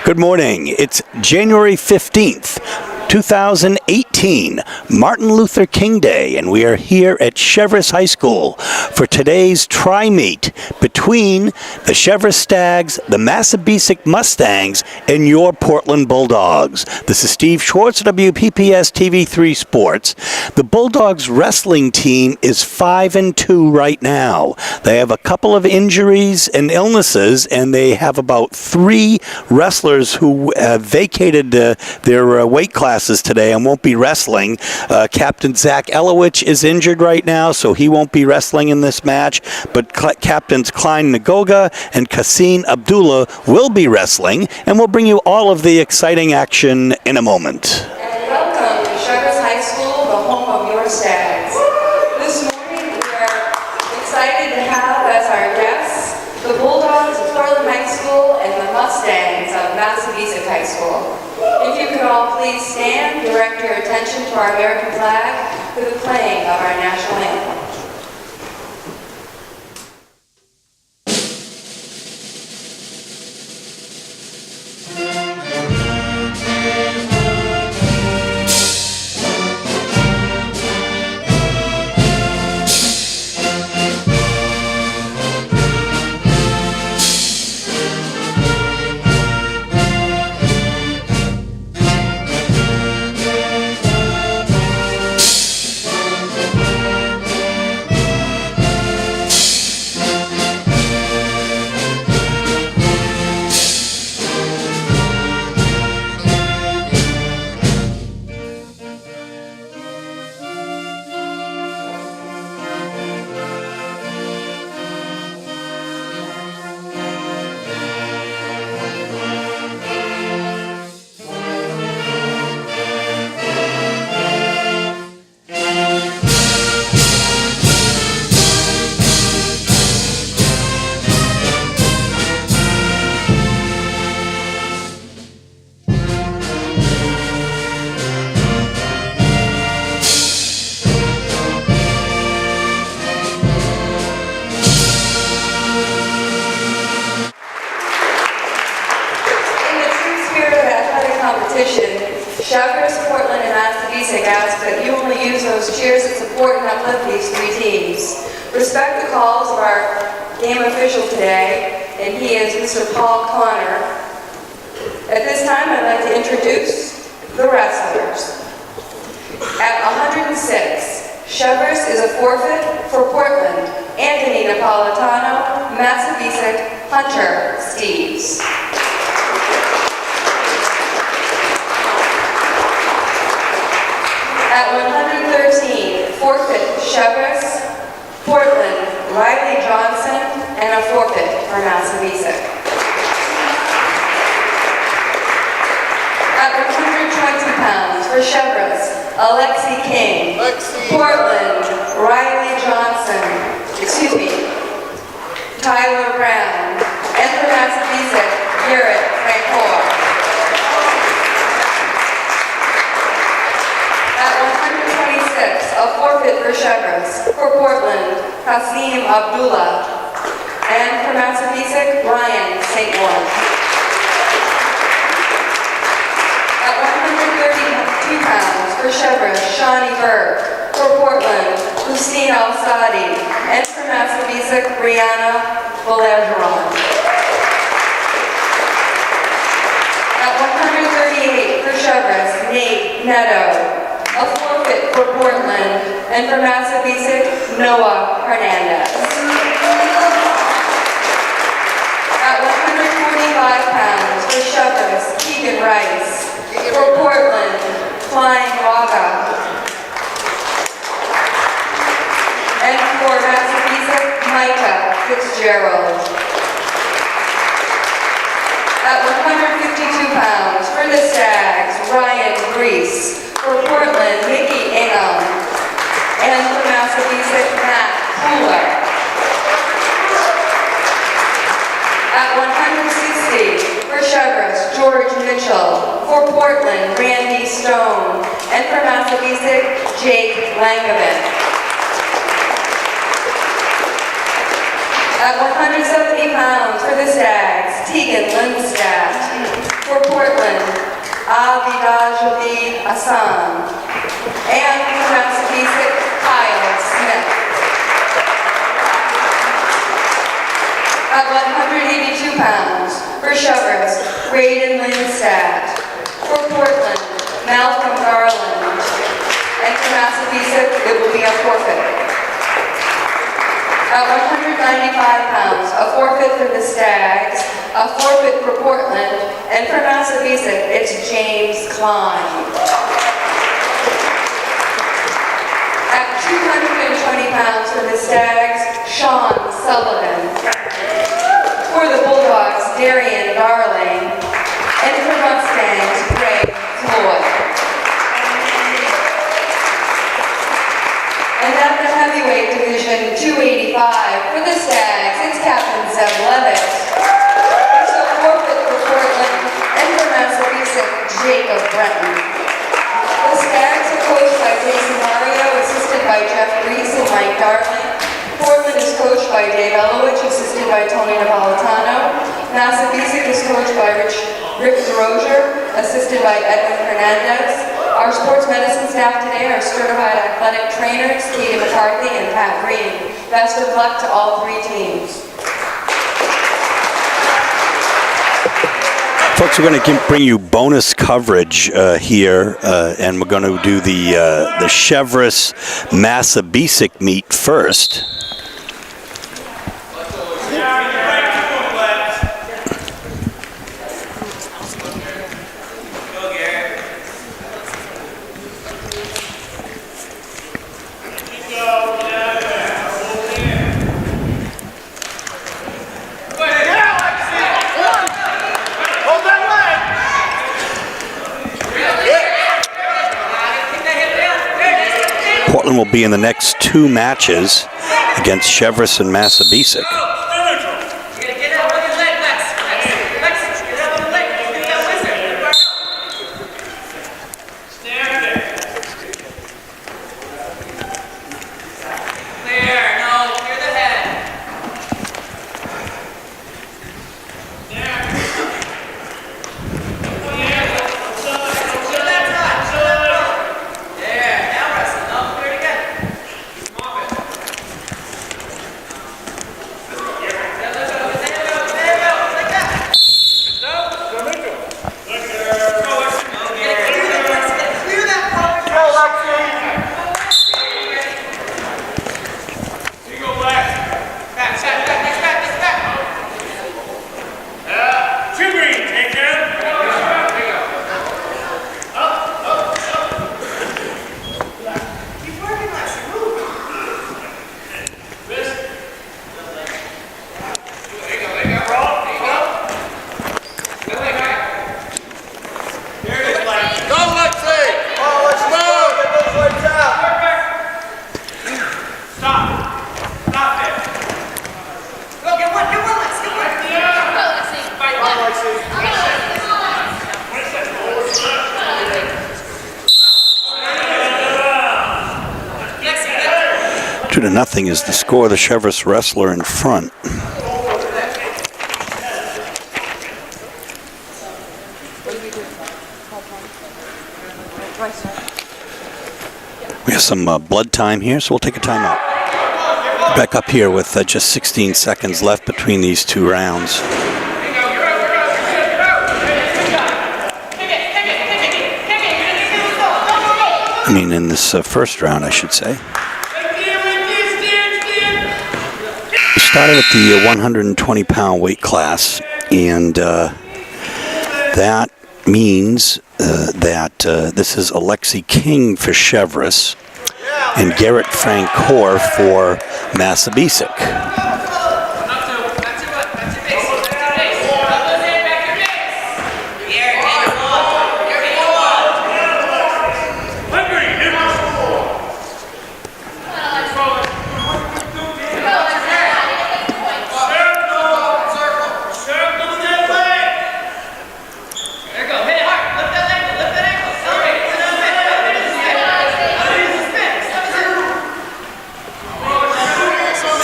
Good morning. It's January 15th, 2018, Martin Luther King Day, and we are here at Cheverus High School for today's tri-meet between the Cheverus Stags, the Massabesic Mustangs, and your Portland Bulldogs. This is Steve Schwartz, WPPS TV3 Sports. The Bulldogs wrestling team is 5-2 right now. They have a couple of injuries and illnesses, and they have about 3 wrestlers who have vacated their weight classes today and won't be wrestling. Captain Zach Elowich is injured right now, so he won't be wrestling in this match, but Captains Klein Nagoga and Kassim Abdullah will be wrestling, and we'll bring you all of the exciting action in a moment. And welcome to Cheverus High School, the home of your Stags. This morning we are excited to have as our guests the Bulldogs of Portland High School and the Mustangs of Massabesic High School. If you could all please stand, direct your attention to our American flag for the playing of our national anthem. Cheverus, Portland, and Massabesic ask that you only use those cheers that support and uplift these 3 teams. Respect the calls of our game official today, and he is Mr. Paul Connor. At this time, I'd like to introduce the wrestlers. At 106, Cheverus is a forfeit for Portland, Anthony Napolitano, Massabesic, Hunter Steves. At 113, forfeit Cheverus, Portland, Riley Johnson, and a forfeit for Massabesic. At 120 pounds for Cheverus, Alexi King, Portland, Riley Johnson, Tyler Brown, and for Massabesic, Garrett Francoeur. A forfeit for Cheverus, for Portland, Kassim Abdullah, and for Massabesic, Ryan St. Lawrence. At 132 pounds for Cheverus, Shawnee Burke, for Portland, Christine Al-Sadi, and for Massabesic, Brianna Valergeron. At 138 for Cheverus, Nate Neto. A forfeit for Portland, and for Massabesic, Noah Hernandez. At 145 pounds for Cheverus, Keegan Rice. For Portland, Klein Waga. And for Massabesic, Micah Fitzgerald. At 152 pounds for the Stags, Ryan Grease. For Portland, Mickey Ingham, and for Massabesic, Matt Fuller. At 160, for Cheverus, George Mitchell. For Portland, Randy Stone, and for Massabesic, Jake Langevin. At 170 pounds for the Stags, Tegan Lindstadt. For Portland, Avidajavi Assam. And for Massabesic, Kyle Smith. At 182 pounds, for Cheverus, Braden Lindstad. For Portland, Malcolm Garland. And for Massabesic, it will be a forfeit. At 195 pounds, a forfeit for the Stags, a forfeit for Portland, and for Massabesic, it's James Klein. At 220 pounds for the Stags, Sean Sullivan. For the Bulldogs, Darian Darling. And for Mustangs, Greg Floyd. And at the heavyweight division, 285, for the Stags, it's Captain Zeb Levitt. It's a forfeit for Portland, and for Massabesic, Jacob Brenton. The Stags are coached by Jason Mario, assisted by Jeff Reese and Mike Darling. Portland is coached by Dave Elowich, assisted by Tony Napolitano. Massabesic is coached by Rick DeRozier, assisted by Edwin Hernandez. Our sports medicine staff today are certified athletic trainers, Katie McCarthy and Pat Green. Best of luck to all three teams. Folks, we're going to bring you bonus coverage here, and we're going to do the Cheverus Massabesic meet first. Portland will be in the next two matches against Cheverus and Massabesic. Nothing is the score. The Cheverus wrestler in front. We have some blood time here, so we'll take a timeout. Back up here with just 16 seconds left between these two rounds. I mean, in this first round, I should say. Started at the 120-pound weight class, and that means that this is Alexi King for Cheverus and Garrett Francoeur for Massabesic.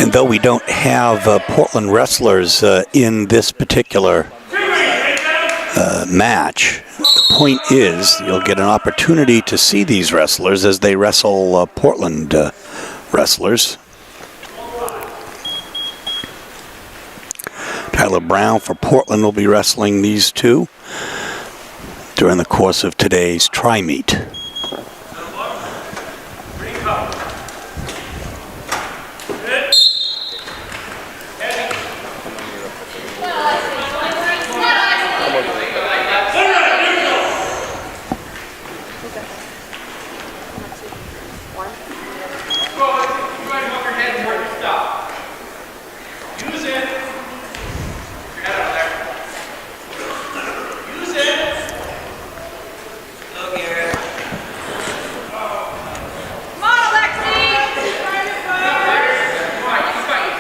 And though we don't have Portland wrestlers in this particular match. The point is, you'll get an opportunity to see these wrestlers as they wrestle Portland wrestlers. Tyler Brown for Portland will be wrestling these two during the course of today's tri-meet.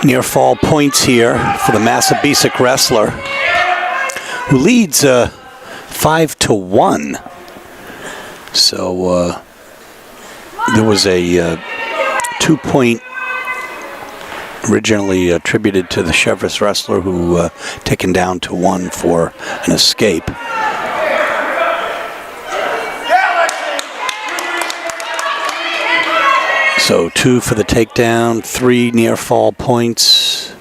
Near fall points here for the Massabesic wrestler, who leads 5-1. So there was a 2-point originally attributed to the Cheverus wrestler, who taken down to 1 for an escape. So 2 for the takedown, 3 near fall points.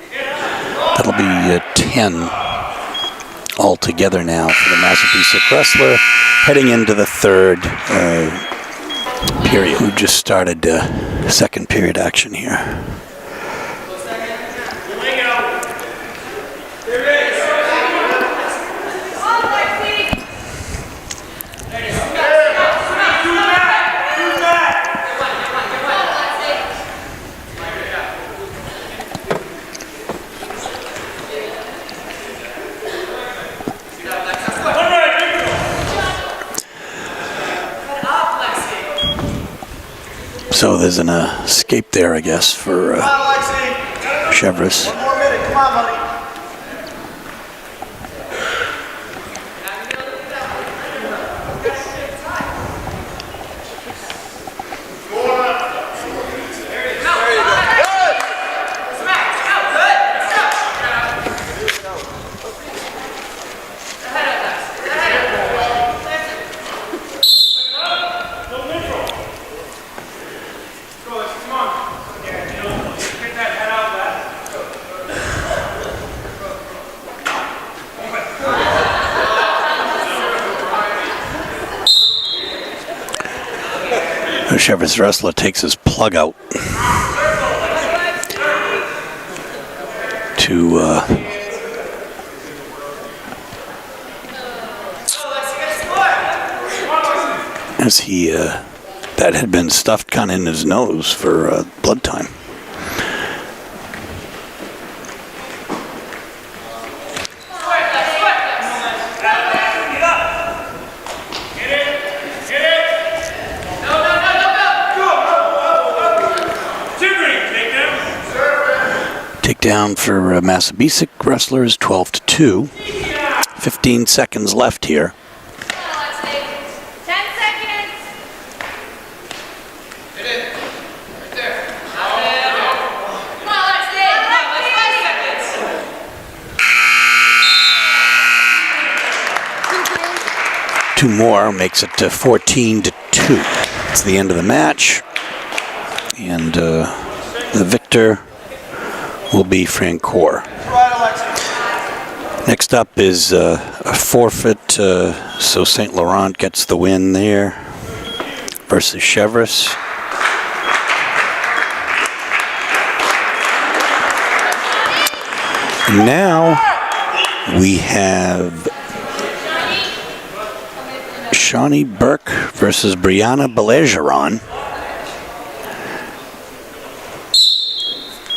That'll be 10 altogether now for the Massabesic wrestler, heading into the third period. We just started second period action here. So there's an escape there, I guess, for Cheverus. 1 more minute, come on, buddy. The Cheverus wrestler takes his plug out to as he that had been stuffed kind of in his nose for blood time. Takedown for Massabesic wrestlers, 12-2. 15 seconds left here. 10 seconds. Hit it. Right there. Come on, let's stay. 5 seconds. 2 more makes it 14-2. It's the end of the match, and the victor will be Francoeur. Next up is a forfeit, so St. Laurent gets the win there versus Cheverus. And now we have Shawnee Burke versus Brianna Belageron.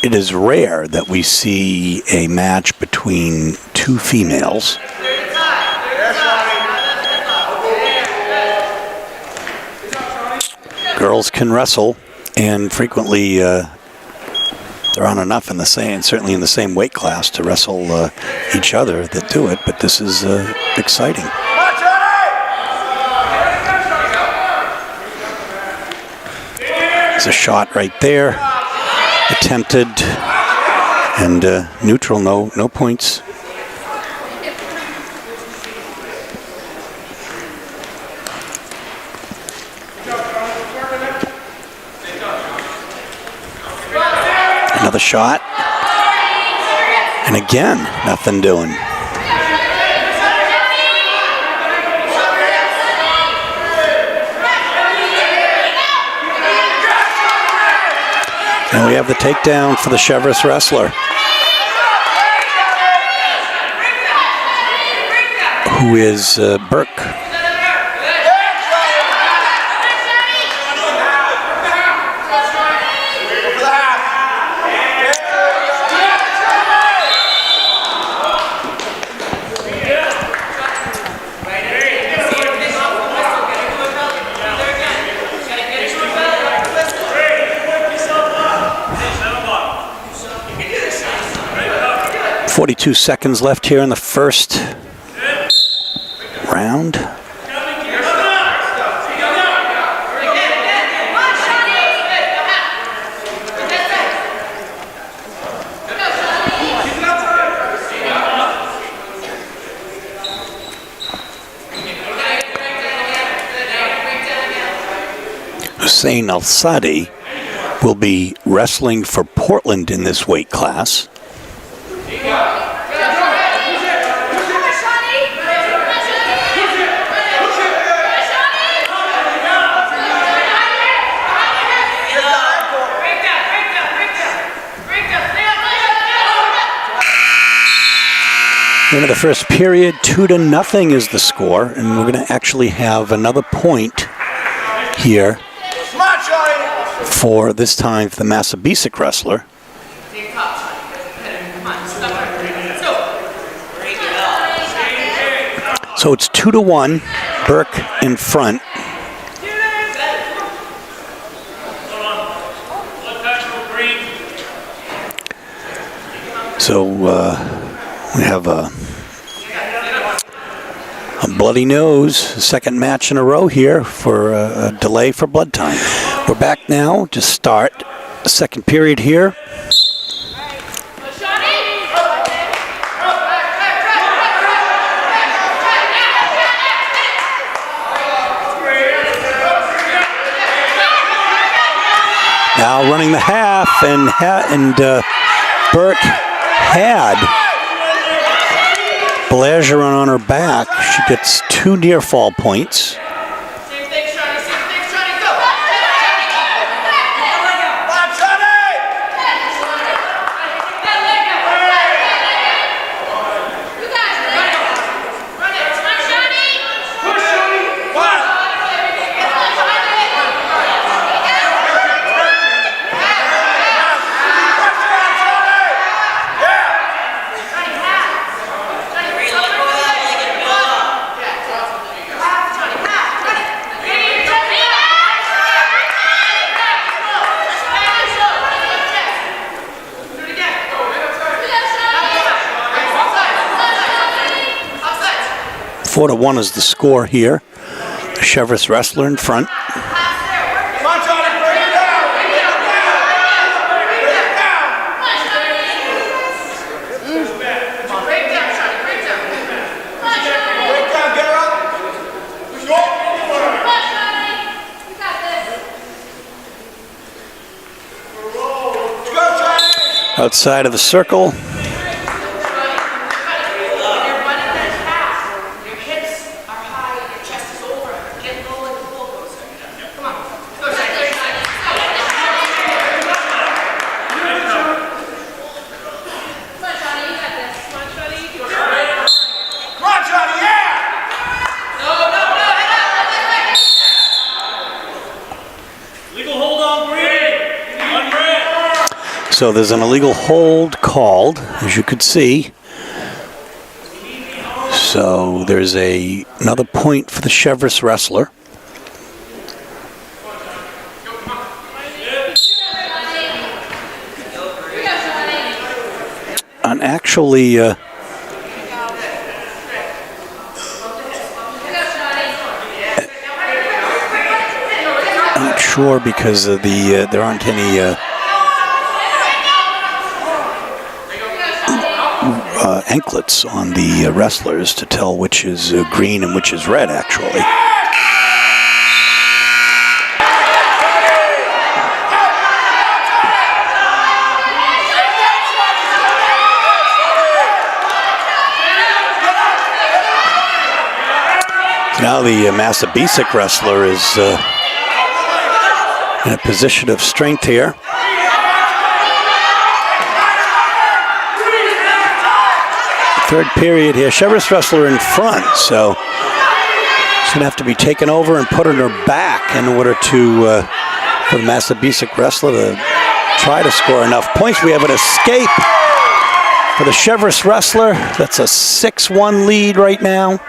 It is rare that we see a match between 2 females. Girls can wrestle, and frequently there aren't enough in the same, certainly in the same weight class, to wrestle each other that do it. But this is exciting. There's a shot right there. Attempted, and neutral, no points. Another shot. And again, nothing doing. And we have the takedown for the Cheverus wrestler, who is Burke. .42 seconds left here in the first round. Hussein Al-Sadi will be wrestling for Portland in this weight class. End of the first period, 2-0 is the score, and we're going to actually have another point here for this time the Massabesic wrestler. So it's 2-1, Burke in front. So we have a bloody nose, second match in a row here for a delay for blood time. We're back now to start the second period here. Now running the half, and Burke had Bergeron on her back. She gets 2 near fall points. Four to 1 is the score here. The Cheverus wrestler in front. Outside of the circle. So there's an illegal hold called, as you could see. So there's another point for the Cheverus wrestler. And actually, I'm not sure because of there aren't any anklets on the wrestlers to tell which is green and which is red, actually. Now the Massabesic wrestler is in a position of strength here. Third period here. Cheverus wrestler in front, so she's going to have to be taken over and put on her back in order to for the Massabesic wrestler to try to score enough points. We have an escape for the Cheverus wrestler. That's a 6-1 lead right now.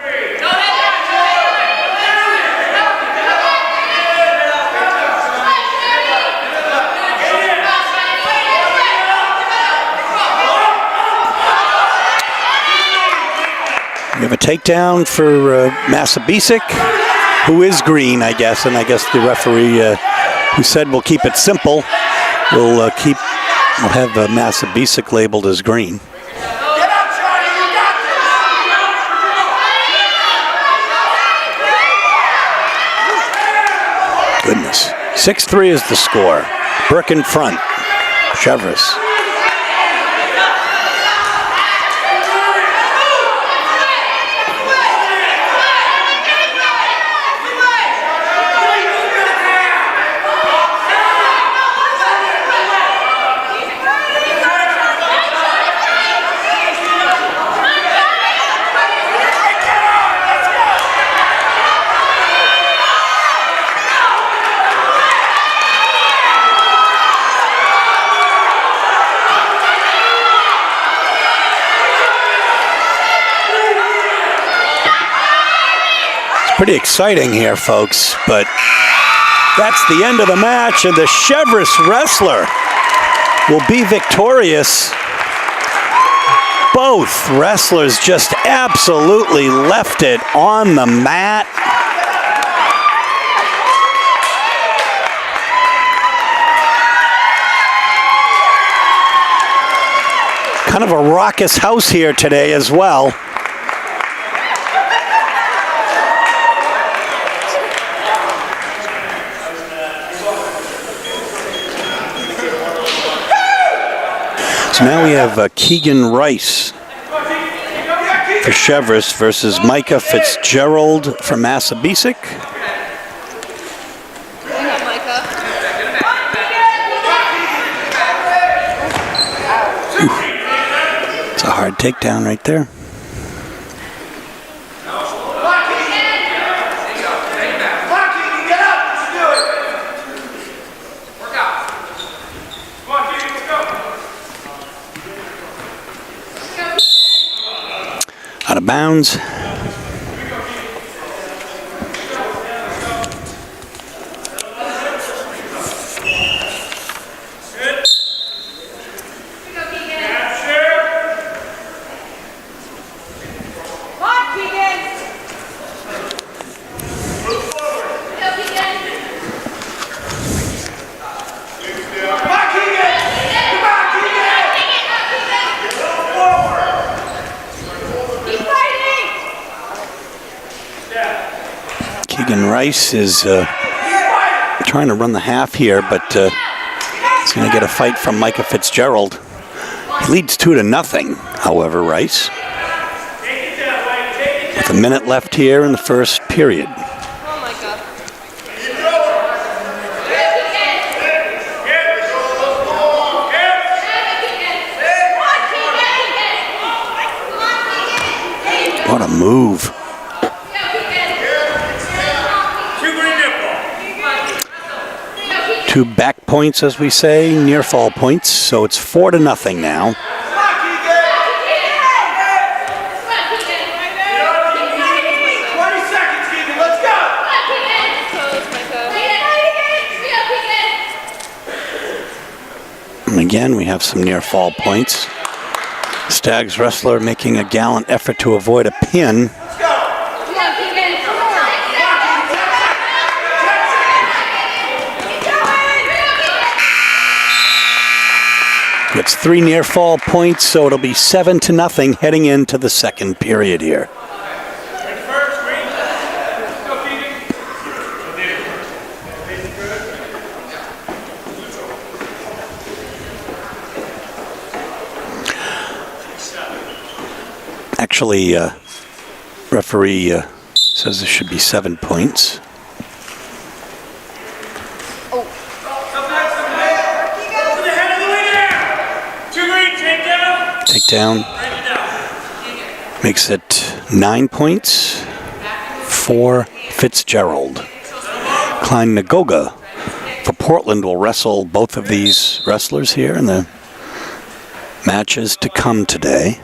We have a takedown for Massabesic, who is green, I guess, and I guess the referee who said we'll keep it simple will have Massabesic labeled as green. Goodness. 6-3 is the score. Burke in front. Cheverus. Pretty exciting here, folks, but that's the end of the match, and the Cheverus wrestler will be victorious. Both wrestlers just absolutely left it on the mat. Kind of a raucous house here today as well. So now we have Keegan Rice for Cheverus versus Micah Fitzgerald for Massabesic. It's a hard takedown right there. Out of bounds. Keegan Rice is trying to run the half here, but he's going to get a fight from Micah Fitzgerald. He leads 2-0, however, Rice. With a minute left here in the first period. What a move. Two back points, as we say, near fall points, so it's 4-0 now. And again, we have some near fall points. Stags wrestler making a gallant effort to avoid a pin. It's 3 near fall points, so it'll be 7-0 heading into the second period here. Actually, referee Says there should be 7 points. Takedown. Makes it 9 points for Fitzgerald. Klein Nagoga for Portland will wrestle both of these wrestlers here in the matches to come today.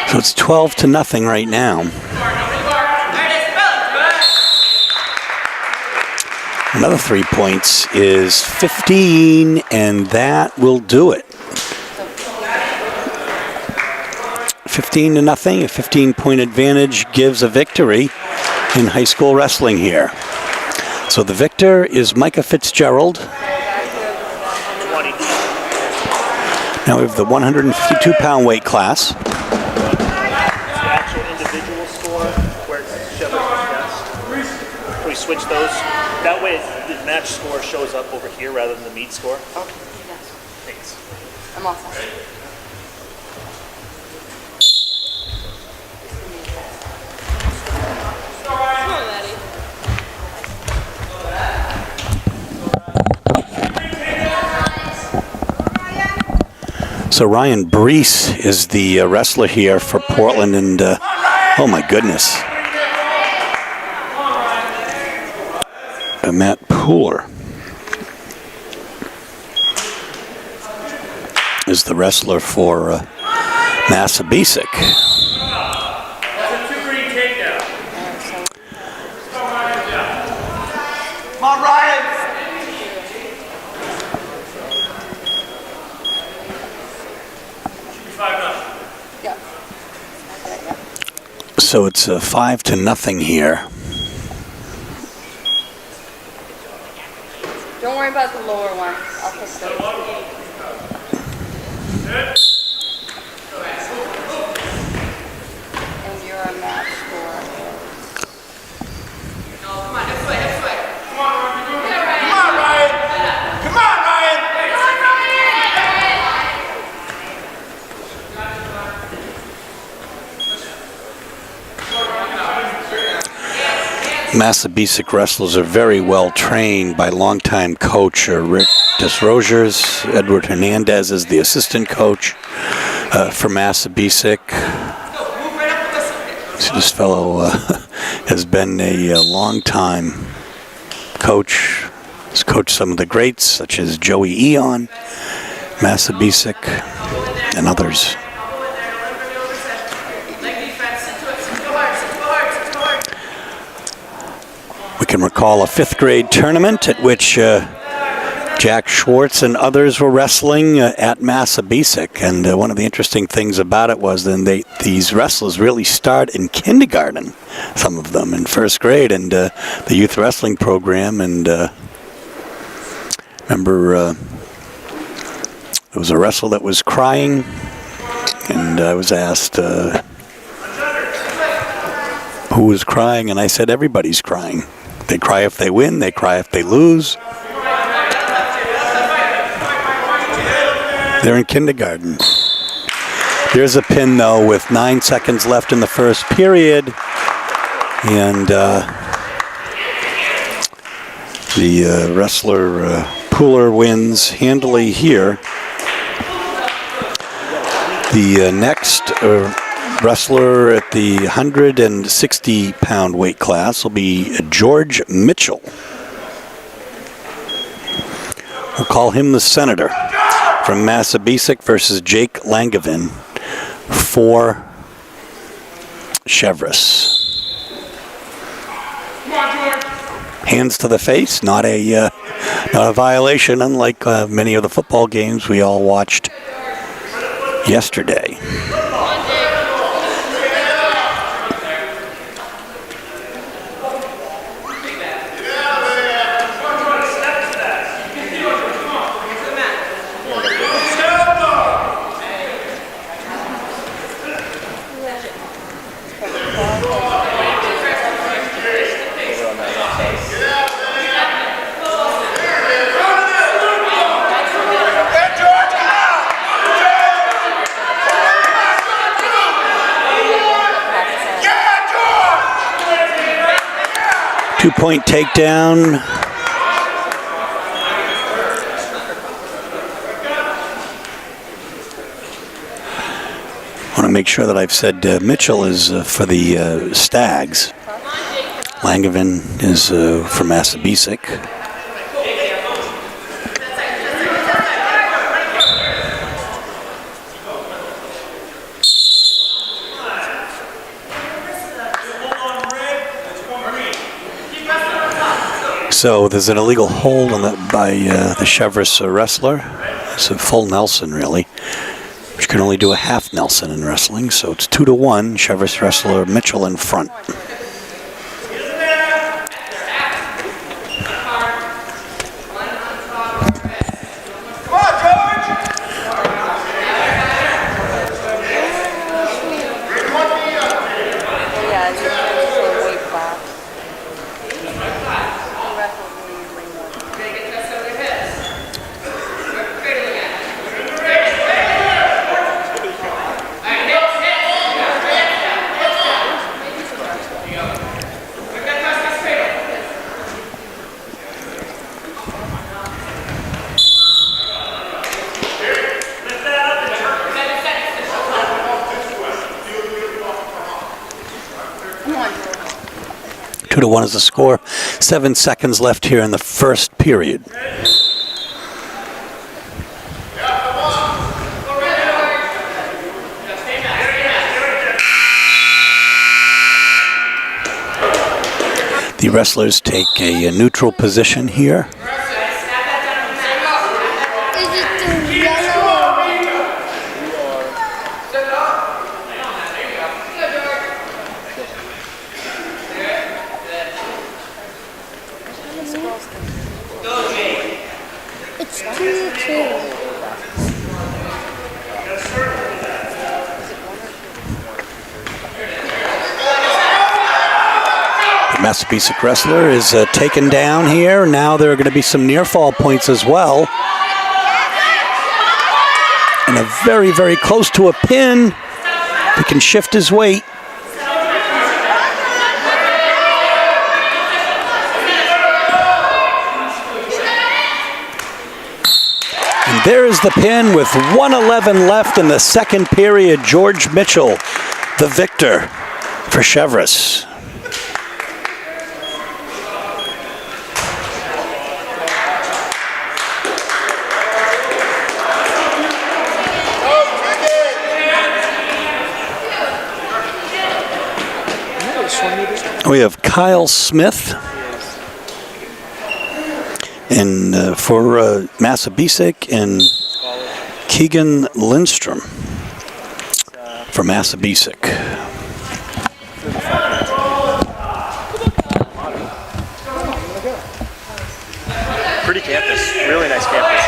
So it's 12-0 right now. Another 3 points is 15, and that will do it. 15-0. A 15-point advantage gives a victory in high school wrestling here. So the victor is Micah Fitzgerald. 20. Now we have the 152-pound weight class. Switch those. That way the match score shows up over here rather than the meet score. Okay. Yes. Thanks. I'm all set. So Ryan Brees is the wrestler here for Portland, and oh my goodness. Matt Pooler is the wrestler for Massabesic. Come on, Ryan! So it's 5-0 here. Don't worry about the lower one. I'll pick those. And your match score is... Come on, Ryan! Come on, Ryan! Massabesic wrestlers are very well trained by longtime coach Rick Desrosiers. Edward Hernandez is the assistant coach for Massabesic. So this fellow has been a long-time coach. He's coached some of the greats, such as Joey Eon, Massabesic, and others. We can recall a 5th grade tournament at which Jack Schwartz and others were wrestling at Massabesic, and one of the interesting things about it was then these wrestlers really start in kindergarten, some of them in 1st grade, and the youth wrestling program. And remember, there was a wrestler that was crying, and I was asked who was crying, and I said everybody's crying. They cry if they win, they cry if they lose. They're in kindergarten. There's a pin, though, with 9 seconds left in the first period. And the wrestler Pooler wins handily here. The next wrestler at the 160-pound weight class will be George Mitchell. We'll call him the Senator. From Massabesic versus Jake Langevin for Cheverus. Hands to the face, not a violation, unlike many of the football games we all watched yesterday. Two-point takedown. I want to make sure that I've said Mitchell is for the Stags. Langevin is for Massabesic. So there's an illegal hold on that by the Cheverus wrestler. It's a full Nelson, really. But you can only do a half Nelson in wrestling, so it's 2-1. Cheverus wrestler Mitchell in front. Two to one is the score. 7 seconds left here in the first period. The wrestlers take a neutral position here. It's 2-2. The Massabesic wrestler is taken down here. Now there are going to be some near fall points as well. And a very, very close to a pin. He can shift his weight. And there is the pin with 1:11 left in the second period. George Mitchell, the victor for Cheverus. We have Kyle Smith and for Massabesic and Keegan Lindstrom for Massabesic. Pretty campus, really nice campus.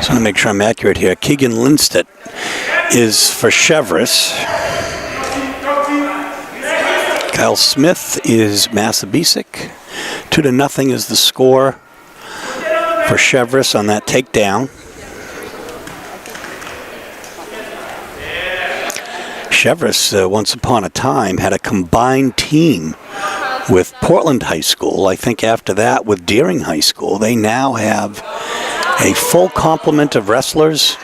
I want to make sure I'm accurate here. Keegan Lindstedt is for Cheverus. Kyle Smith is Massabesic. 2-0 is the score for Cheverus on that takedown. Cheverus, once upon a time, had a combined team with Portland High School. I think after that with Deering High School. They now have a full complement of wrestlers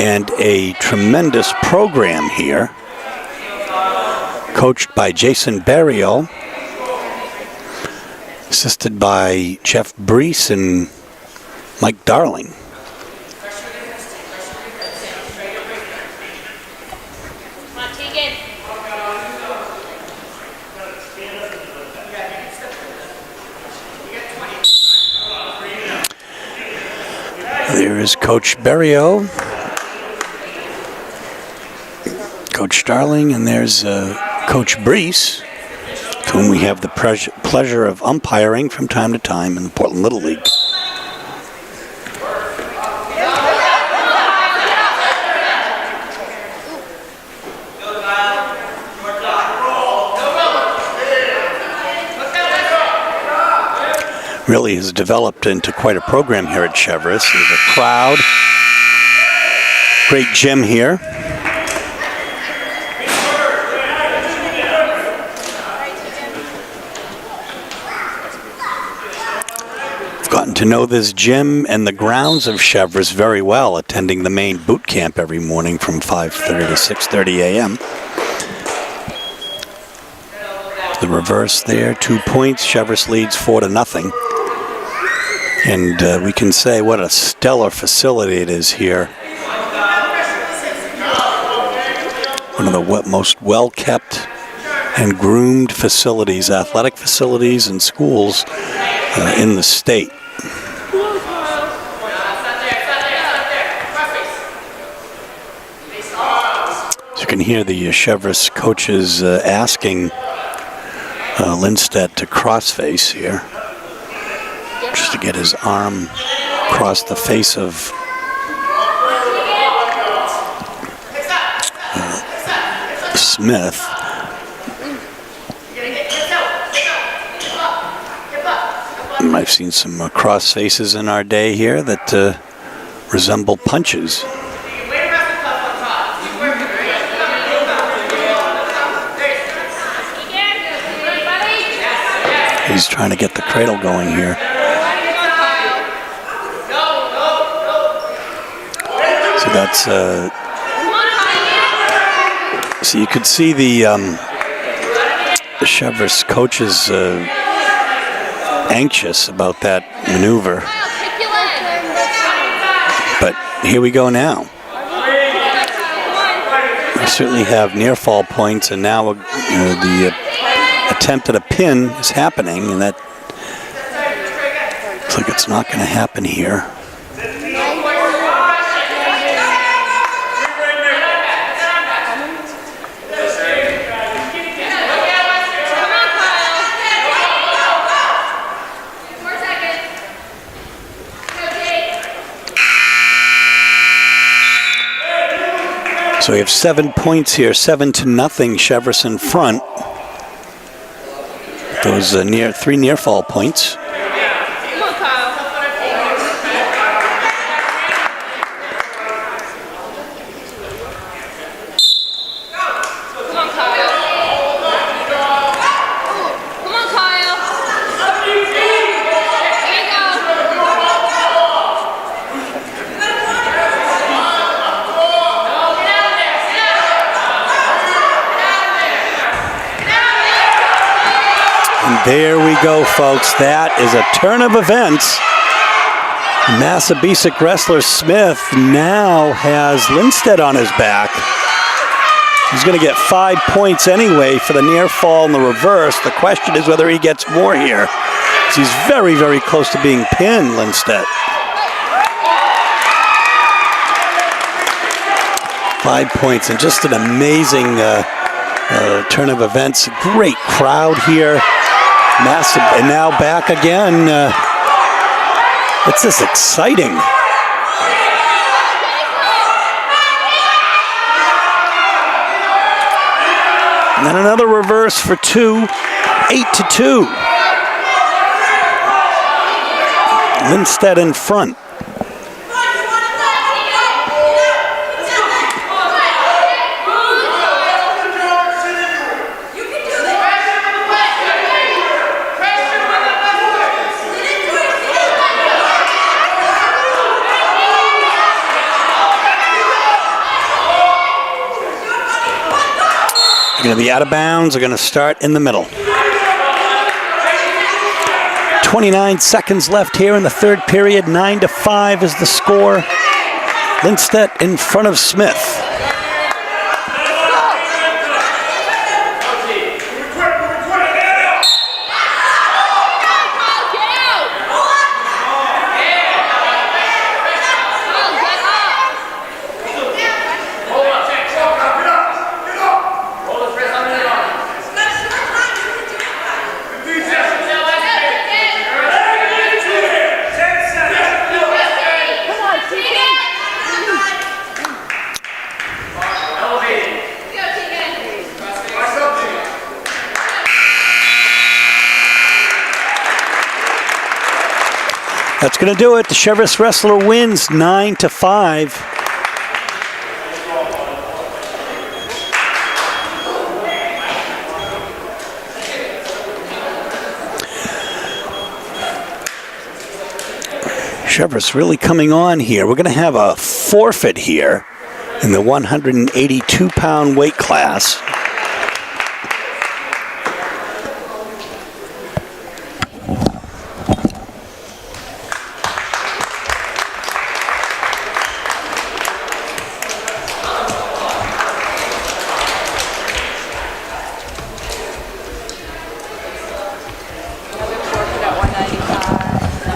and a tremendous program here, coached by Jason Barrio, assisted by Jeff Brees and Mike Darling. There is Coach Barrio, Coach Darling, and there's Coach Brees, to whom we have the pleasure of umpiring from time to time in the Portland Little League. Really has developed into quite a program here at Cheverus. There's a crowd. Great gym here. I've gotten to know this gym and the grounds of Cheverus very well, attending the Maine boot camp every morning from 5:30 to 6:30 a.m. The reverse there, 2 points. Cheverus leads 4-0. And we can say what a stellar facility it is here. One of the most well-kept and groomed facilities, athletic facilities and schools in the state. So you can hear the Cheverus coaches asking Lindstedt to crossface here, just to get his arm across the face of Smith. And I've seen some cross faces in our day here that resemble punches. He's trying to get the cradle going here. So that's so you could see the Cheverus coaches anxious about that maneuver. But here we go now. We certainly have near fall points, and now the attempt at a pin is happening, and that looks like it's not going to happen here. So we have 7 points here, 7-0, Cheverus in front. Those three near fall points. There we go, folks. That is a turn of events. Massabesic wrestler Smith now has Lindstedt on his back. He's going to get 5 points anyway for the near fall and the reverse. The question is whether he gets more here. He's very, very close to being pinned, Lindstedt. 5 points, and just an amazing turn of events. Great crowd here. Massive, and now back again. It's just exciting. And then another reverse for 2, 8-2. Lindstedt in front. They're going to be out of bounds. They're going to start in the middle. 29 seconds left here in the third period. 9-5 is the score. Lindstedt in front of Smith. That's going to do it. The Cheverus wrestler wins 9-5. Cheverus really coming on here. We're going to have a forfeit here in the 182-pound weight class.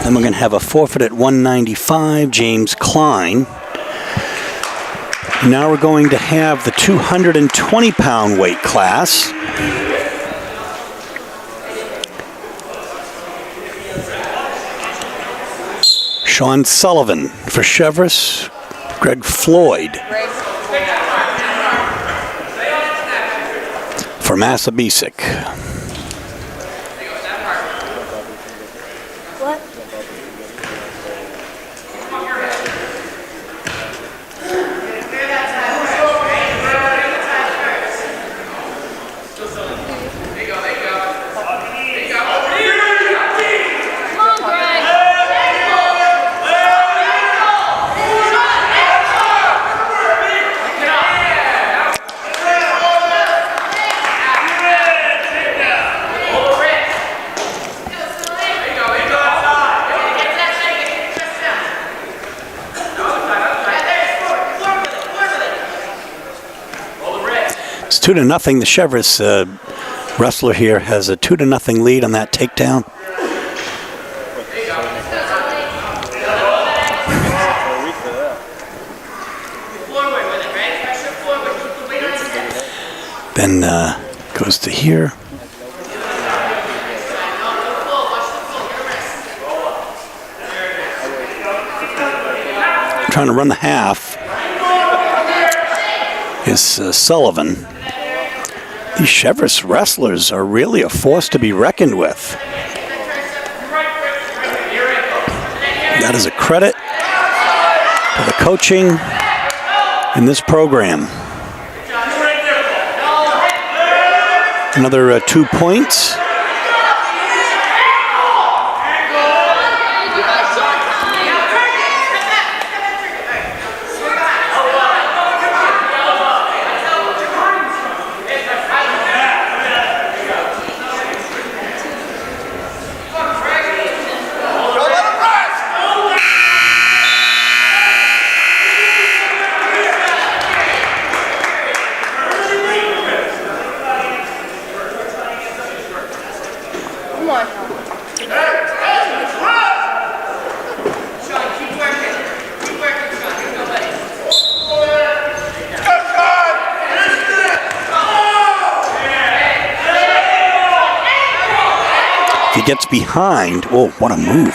Then we're going to have a forfeit at 195, James Klein. Now we're going to have the 220-pound weight class. Sean Sullivan for Cheverus, Greg Floyd for Massabesic. It's 2-0. The Cheverus wrestler here has a 2-0 lead on that takedown. Then goes to here. Trying to run the half is Sullivan. These Cheverus wrestlers are really a force to be reckoned with. That is a credit to the coaching in this program. Another 2 points. If he gets behind, oh, what a move.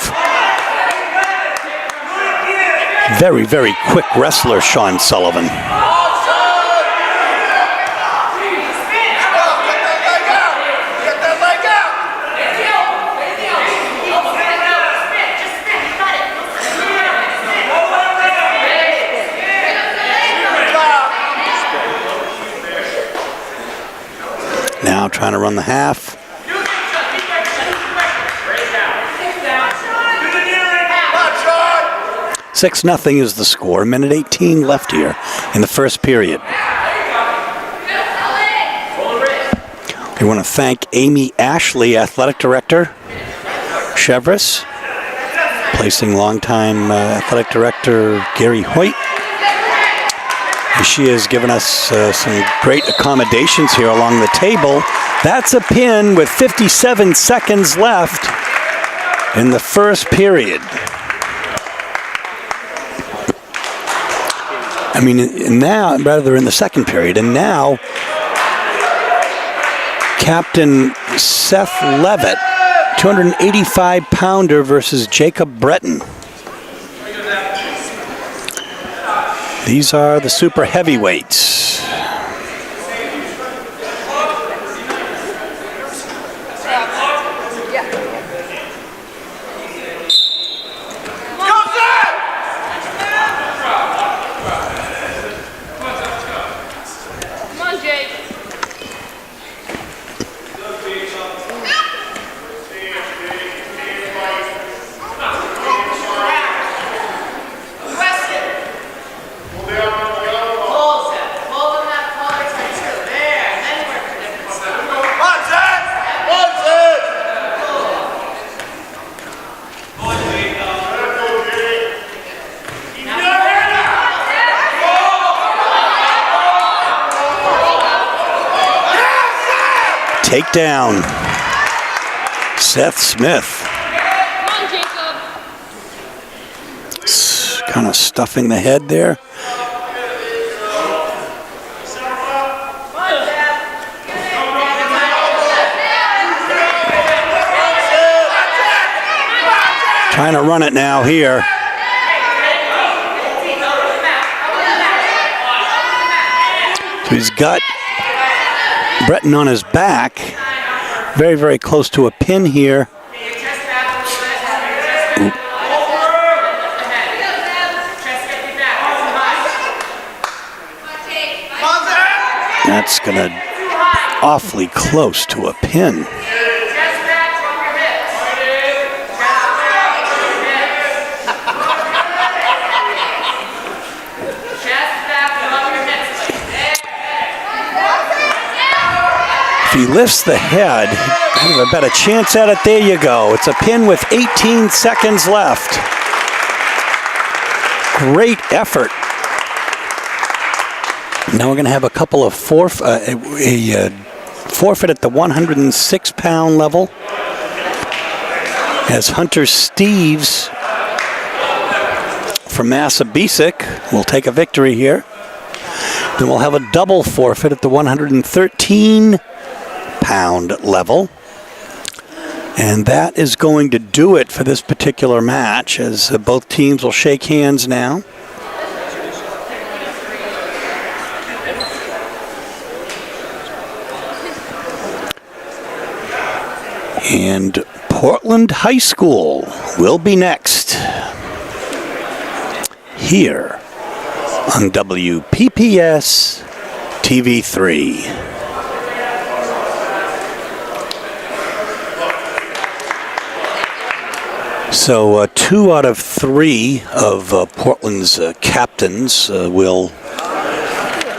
Very, very quick wrestler, Sean Sullivan. trying to run the half. 6-0 is the score. 1:18 left here in the first period. We want to thank Amy Ashley, Athletic Director, Cheverus, placing longtime Athletic Director Gary Hoyt. She has given us some great accommodations here along the table. That's a pin with 57 seconds left in the first period. I mean, now, rather in the second period, and now Captain Seth Levitt, 285-pounder versus Jacob Breton. These are the super heavyweights. Takedown. Seth Smith. Come on, Jacob. Kind of stuffing the head there. Trying to run it now here. So he's got Breton on his back. Very, very close to a pin here. Oop. That's gonna awfully close to a pin. If he lifts the head, have a better chance at it. There you go. It's a pin with 18 seconds left. Great effort. Now we're going to have a couple of forfeit at the 106-pound level, as Hunter Steves from Massabesic will take a victory here. Then we'll have a double forfeit at the 113-pound level. And that is going to do it for this particular match, as both teams will shake hands now. And Portland High School will be next here on WPPS TV3. So 2 out of 3 of Portland's captains will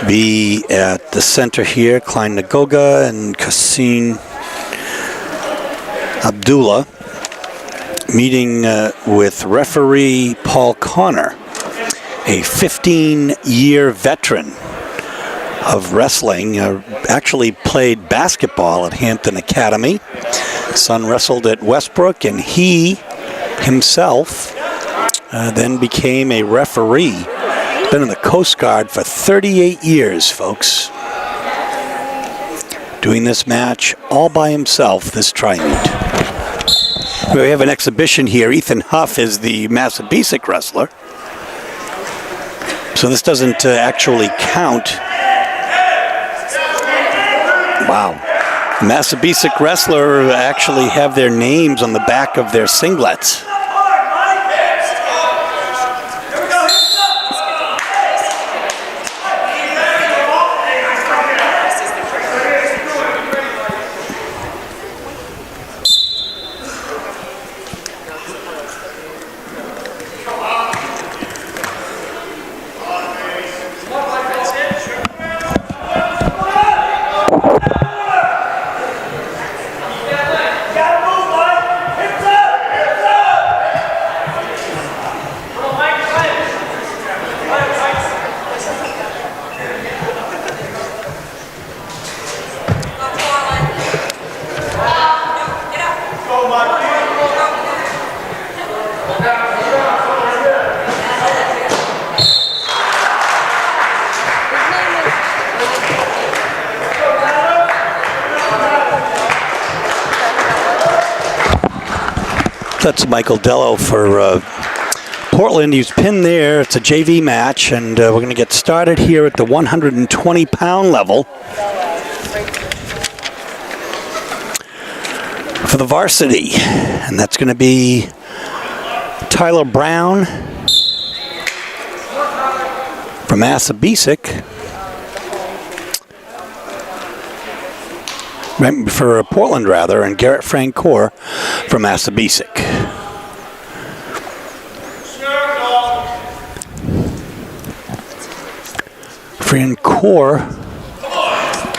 be at the center here. Klein Nagoga and Kassim Abdullah meeting with referee Paul Connor, a 15-year veteran of wrestling. Actually played basketball at Hampton Academy. Son wrestled at Westbrook, and he himself then became a referee. Been in the Coast Guard for 38 years, folks. Doing this match all by himself, this tri-meet. We have an exhibition here. Ethan Huff is the Massabesic wrestler. So this doesn't actually count. Wow. Massabesic wrestler actually have their names on the back of their singlets. That's Michael Dello for Portland. He's pinned there. It's a JV match, and we're going to get started here at the 120-pound level for the varsity. And that's going to be Tyler Brown from Massabesic. For Portland, rather, and Garrett Francoeur from Massabesic. Francoeur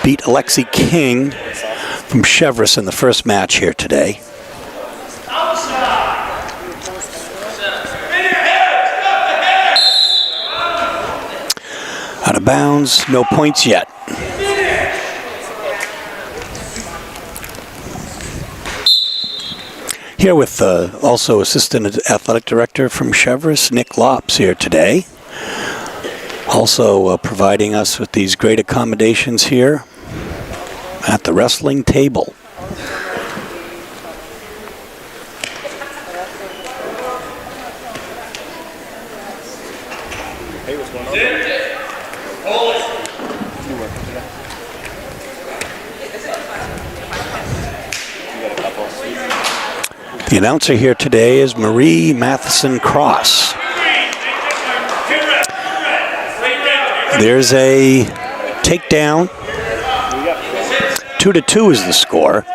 beat Alexi King from Cheverus in the first match here today. Out of bounds, no points yet. Here with also Assistant Athletic Director from Cheverus, Nick Lops, here today. Also providing us with these great accommodations here at the wrestling table. Hey, what's going on? The announcer here today is Marie Matheson Cross. There's a takedown. 2-2 is the score.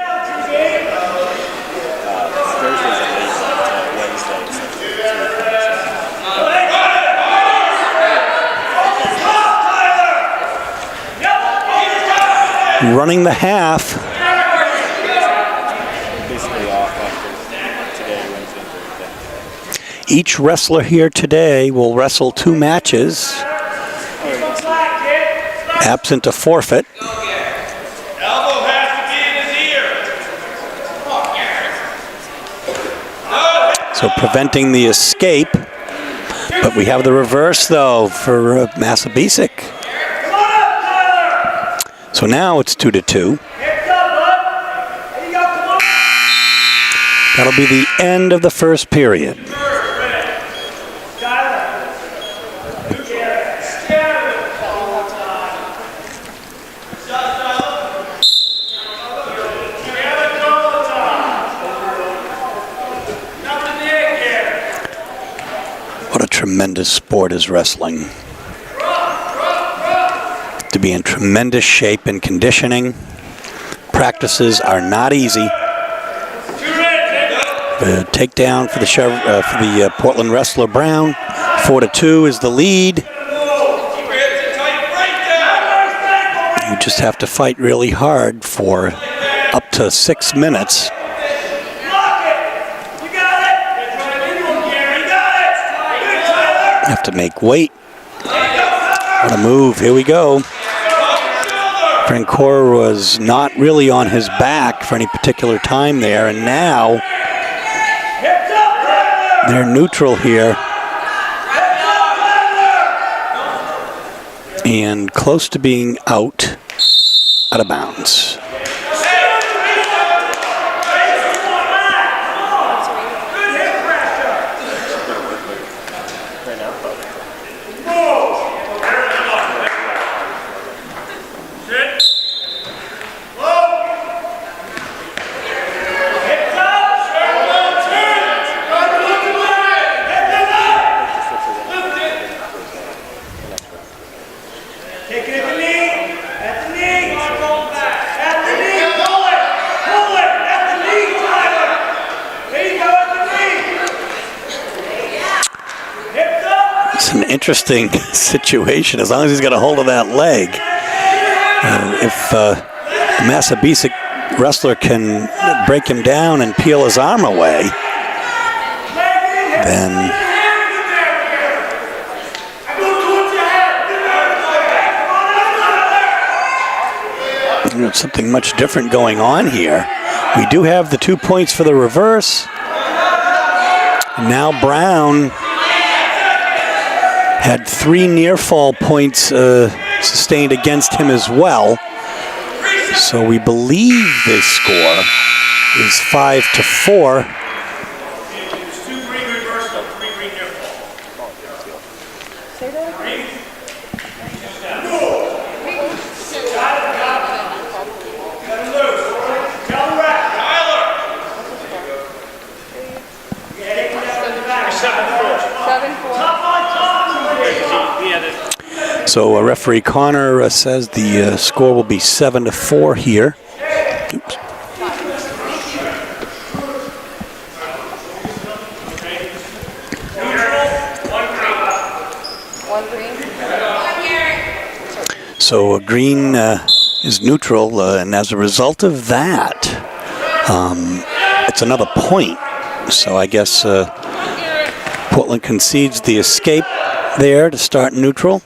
Running the half. Each wrestler here today will wrestle 2 matches, absent a forfeit. So preventing the escape. But we have the reverse, though, for Massabesic. So now it's 2-2. That'll be the end of the first period. What a tremendous sport is wrestling. To be in tremendous shape and conditioning. Practices are not easy. The takedown for the Portland wrestler Brown. 4-2 is the lead. You just have to fight really hard for up to 6 minutes. Have to make weight. What a move. Here we go. Francoeur was not really on his back for any particular time there, and now they're neutral here. And close to being out of bounds. It's an interesting situation as long as he's got a hold of that leg. If the Massabesic wrestler can break him down and peel his arm away, then it's something much different going on here. We do have the 2 points for the reverse. Now Brown had 3 near fall points sustained against him as well. So we believe the score is 5-4 So referee Connor says the score will be 7-4 here. Oops. So green is neutral, and as a result of that, it's another point. So I guess Portland concedes the escape there to start neutral.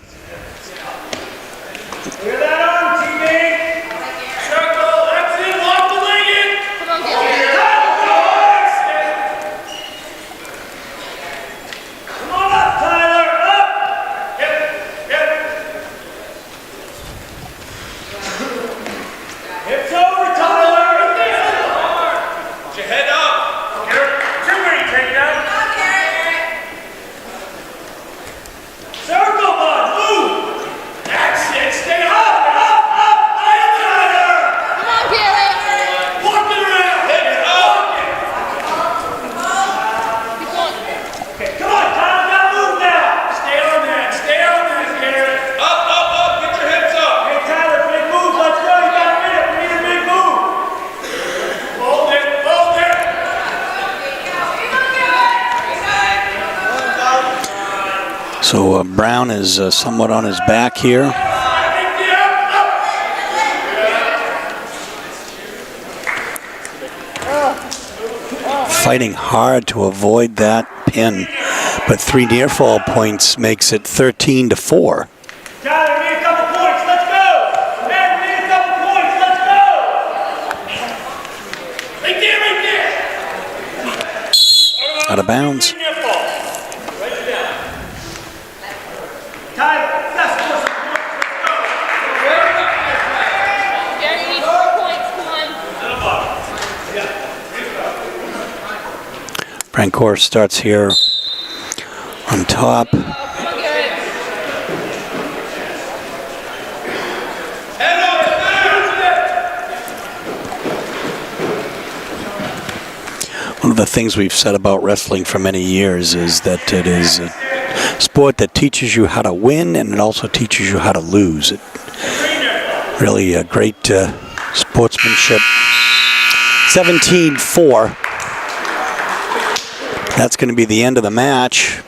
So Brown is somewhat on his back here. Fighting hard to avoid that pin, but 3 near fall points makes it 13-4. Out of bounds. Francoeur starts here on top. One of the things we've said about wrestling for many years is that it is a sport that teaches you how to win, and it also teaches you how to lose. Really a great sportsmanship. 17-4. That's going to be the end of the match.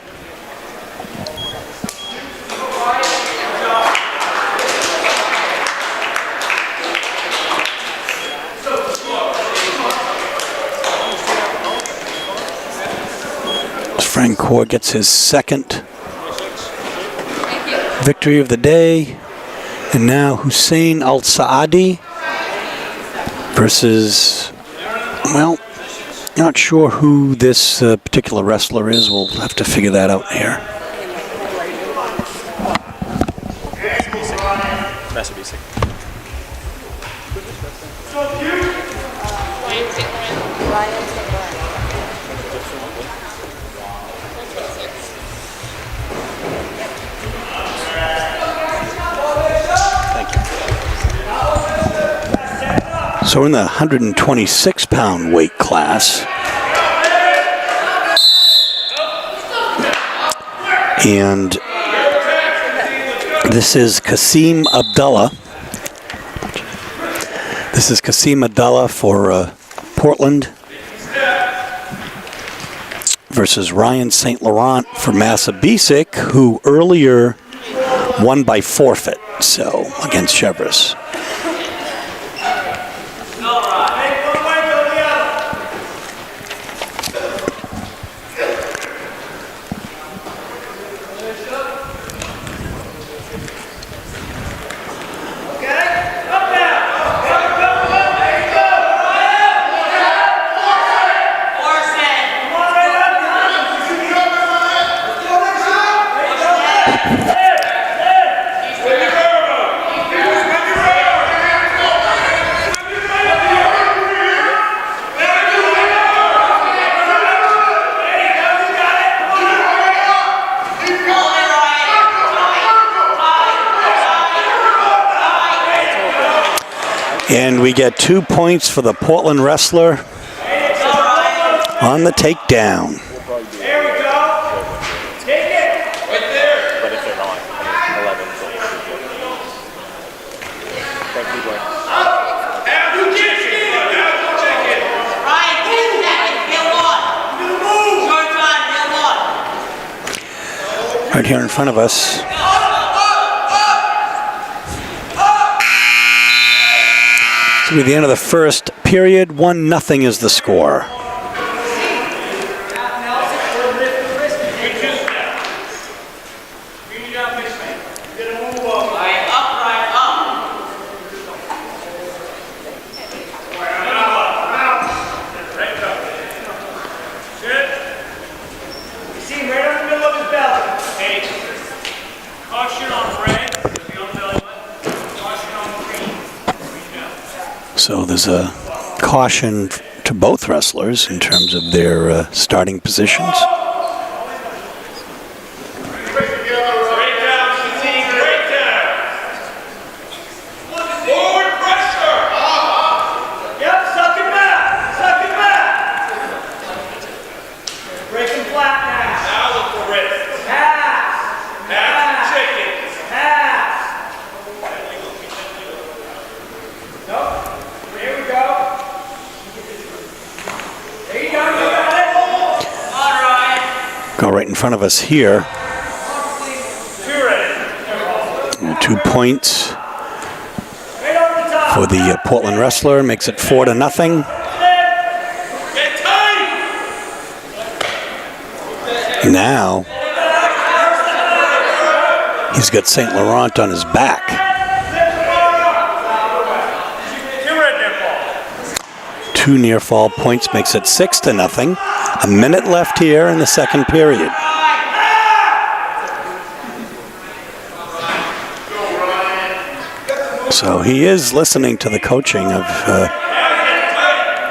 Francoeur gets his second victory of the day. And now Hussein Al-Saadi versus, well, not sure who this particular wrestler is. We'll have to figure that out here. Massabesic. So we're in the 126-pound weight class. And this is Qasim Abdullah. This is Qasim Abdullah for Portland versus Ryan St. Laurent for Massabesic, who earlier won by forfeit, so against Cheverus. Ready? And we get 2 points for the Portland wrestler on the takedown. There we go. Take it. Right there. But if they're not, 11 is okay. Thank you, Blaine. Have you chicken? Have you chicken? Ryan, 10 seconds, get one. Short time, get one. Right here in front of us. This will be the end of the first period. 1-0 is the score. So there's a caution to both wrestlers in terms of their starting positions. Go right in front of us here. 2 points for the Portland wrestler, makes it 4-0. Now he's got St. Laurent on his back. 2 near fall points makes it 6-0. A minute left here in the second period. So he is listening to the coaching of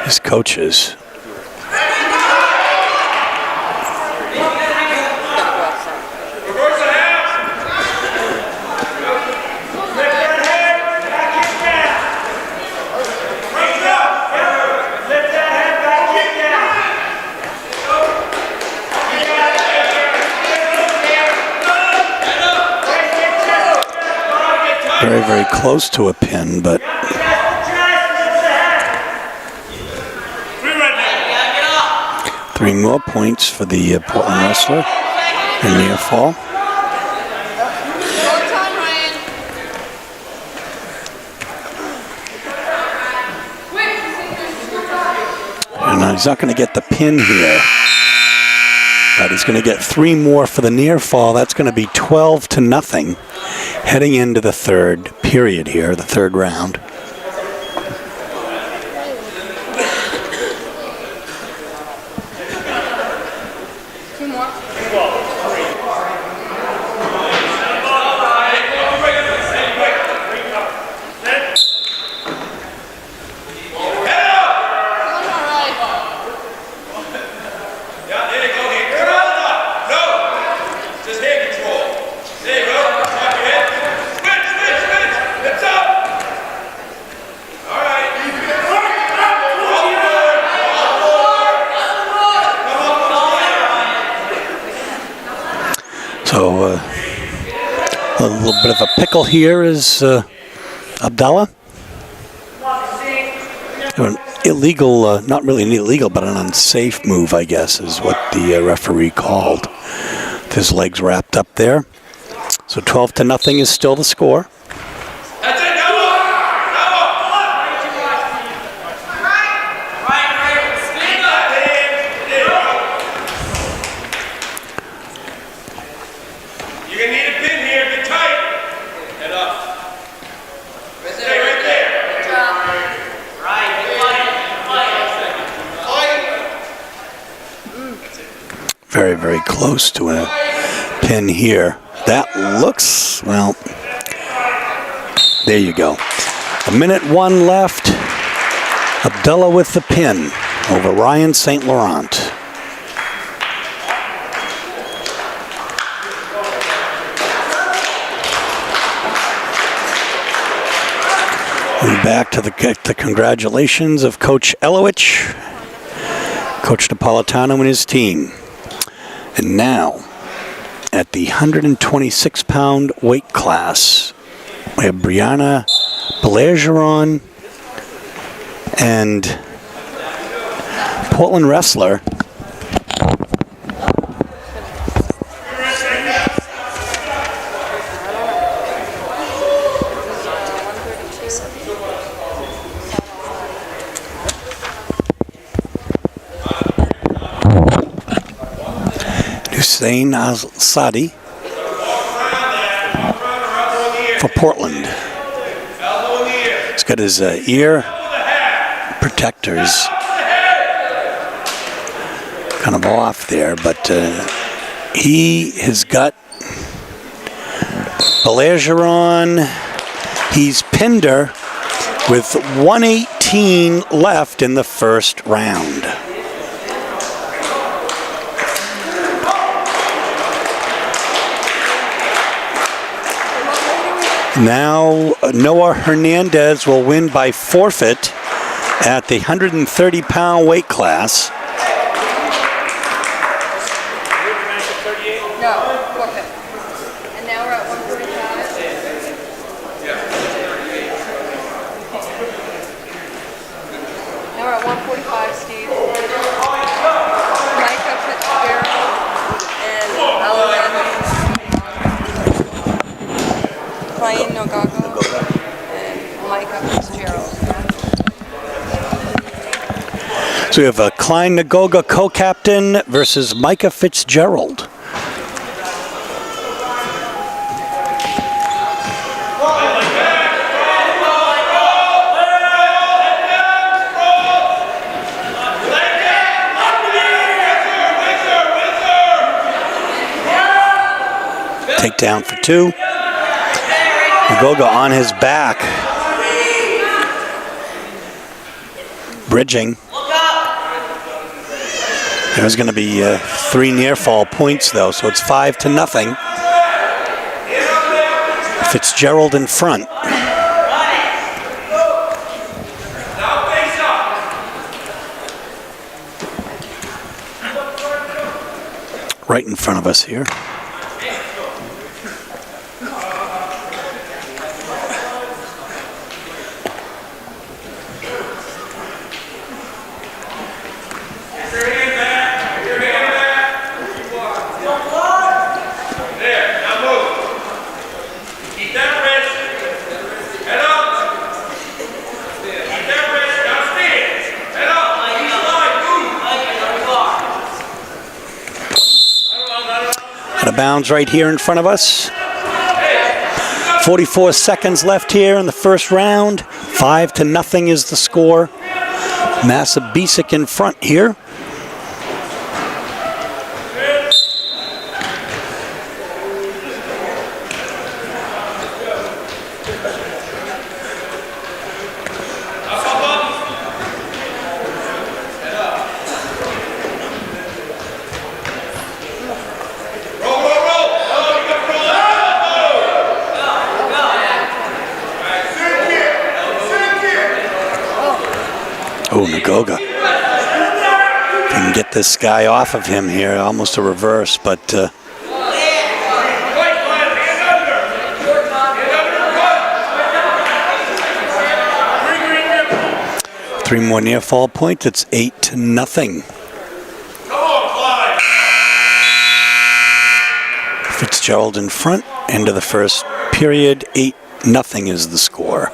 his coaches. Very, very close to a pin, but three more points for the Portland wrestler in near fall. And he's not going to get the pin here, but he's going to get 3 more for the near fall. That's going to be 12-0. Heading into the third period here, the third round. So a little bit of a pickle here is Abdallah. An illegal, not really an illegal, but an unsafe move, I guess, is what the referee called. With his legs wrapped up there. So 12-0 is still the score. Very, very close to a pin here. That looks, well, there you go. 1:01 left. Abdullah with the pin over Ryan St. Laurent. And back to the congratulations of Coach Elowich, Coach Napolitano and his team. And now, at the 126-pound weight class, we have Brianna Bergeron and Portland wrestler Hussein Al-Sadi for Portland. He's got his ear protectors kind of off there, but he has got Bergeron. He's pinned her with 1:18 left in the first round. Now Noah Hernandez will win by forfeit at the 130-pound weight class. No, forfeit. And now we're at 145. Now we're at 145, Steve. Micah Fitzgerald and Alan Klein Nogago and Micah Fitzgerald. So we have a Klein Nagoga co-captain versus Micah Fitzgerald. Takedown for two. Nagoga on his back. Bridging. There's going to be 3 near fall points though, so it's 5-0. Fitzgerald in front. Right in front of us here. Out of bounds right here in front of us. 44 seconds left here in the first round. 5-0 is the score. Massabesic in front here. Oh, Nagoga. Can get this guy off of him here, almost a reverse, but 3 more near fall points. It's 8-0. Fitzgerald in front. End of the first period. 8-0 is the score.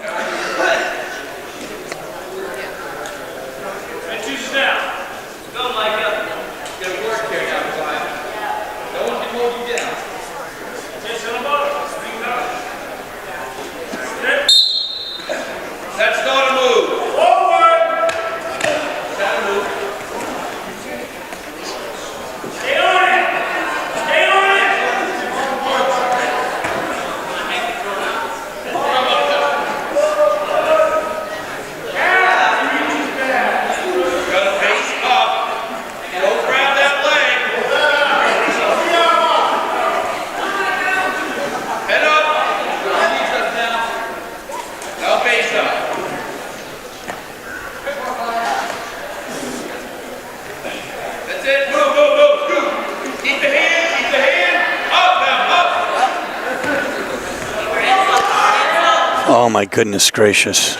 Oh my goodness gracious.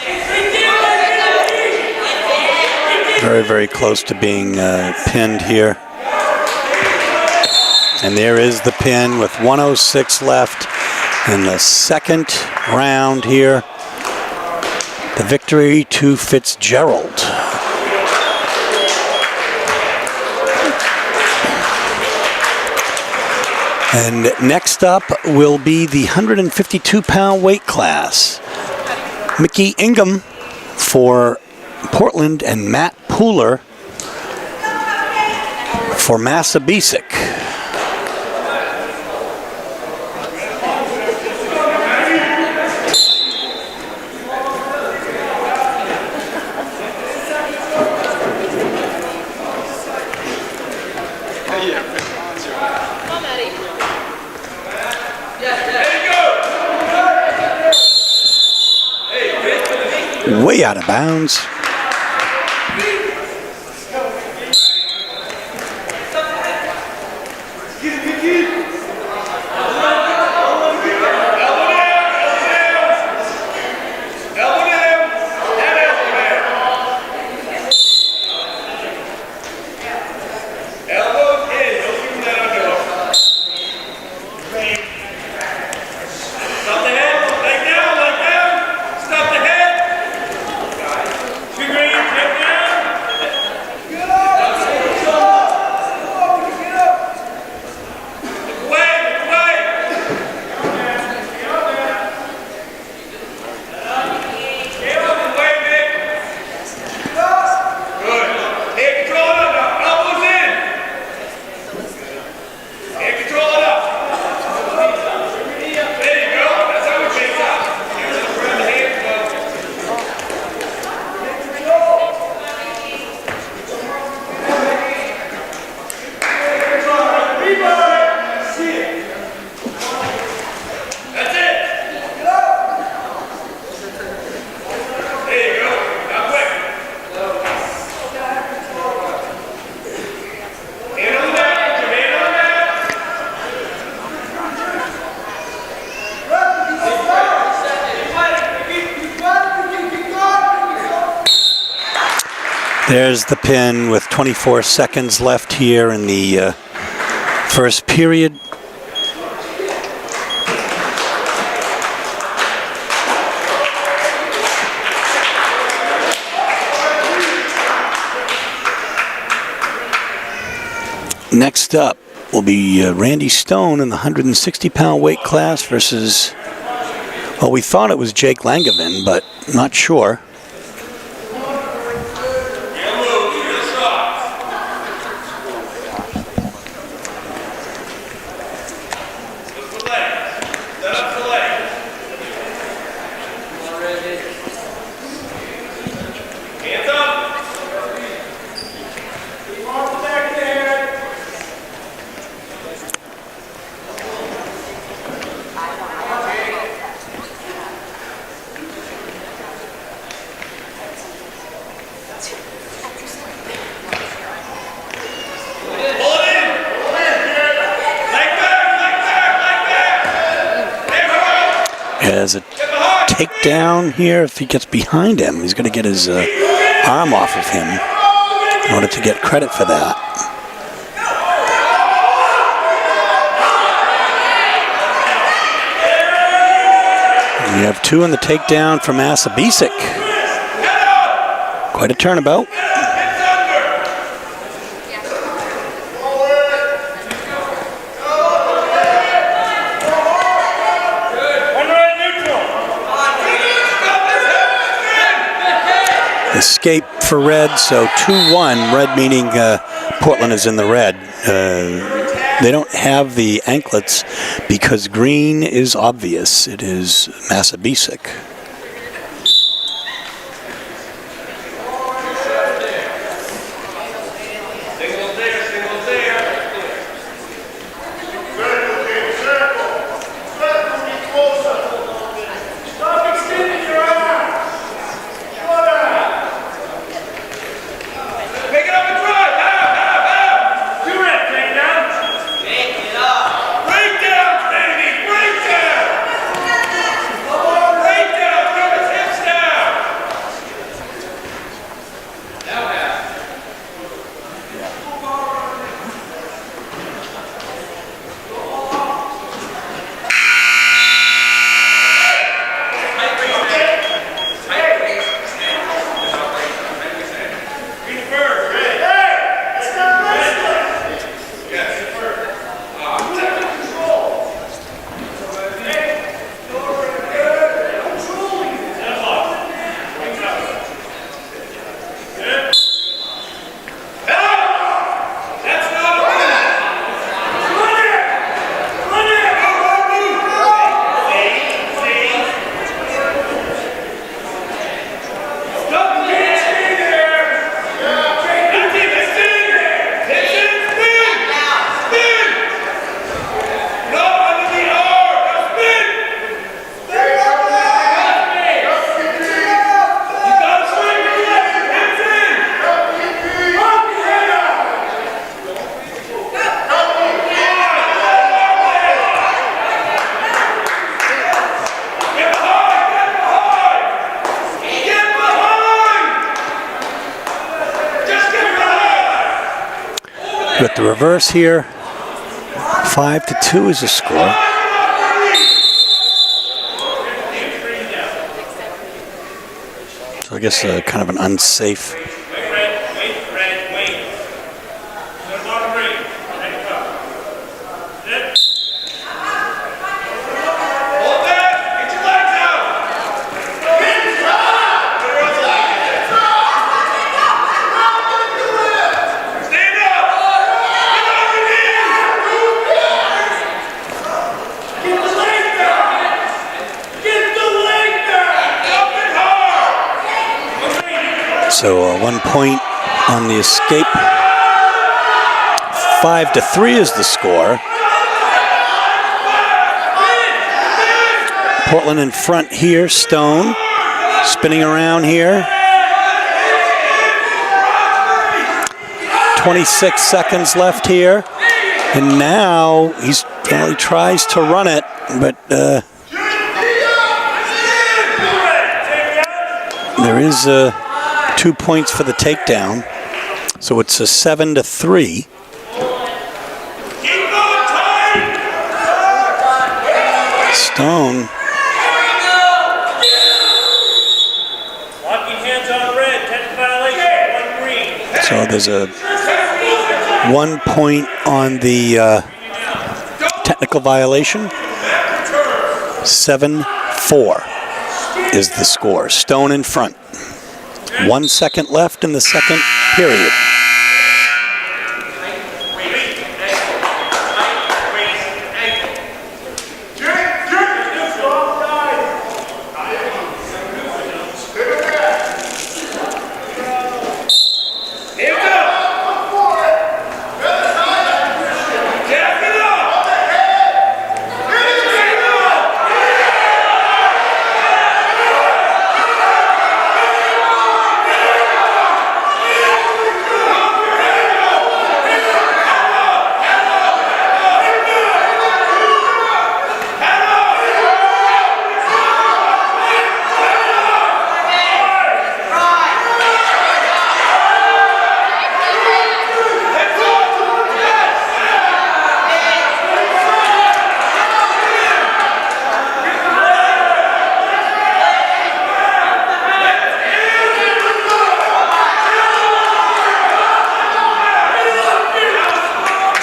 Very, very close to being pinned here. And there is the pin with 1:06 left in the second round here. The victory to Fitzgerald. And next up will be the 152-pound weight class. Mickey Ingham for Portland and Matt Pooler for Massabesic. Way out of bounds. There's the pin with 24 seconds left here in the first period. Next up will be Randy Stone in the 160-pound weight class versus, well, we thought it was Jake Langevin, but not sure. As a takedown here, if he gets behind him, he's going to get his arm off of him in order to get credit for that. We have two in the takedown from Massabesic. Quite a turnabout. Escape for red, so 2-1. Red meaning Portland is in the red. They don't have the anklets because green is obvious. It is Massabesic. Break down! got the reverse here. 5-2 is the score. So I guess kind of an unsafe. So 1 point on the escape. 5-3 is the score. Portland in front here. Stone spinning around here. 26 seconds left here. And now he tries to run it, but there is 2 points for the takedown. So it's a 7-3. Stone. Locking hands on red, 10 violation, 1 green. So there's a 1 point on the technical violation. 7-4 is the score. Stone in front. 1 second left in the second period.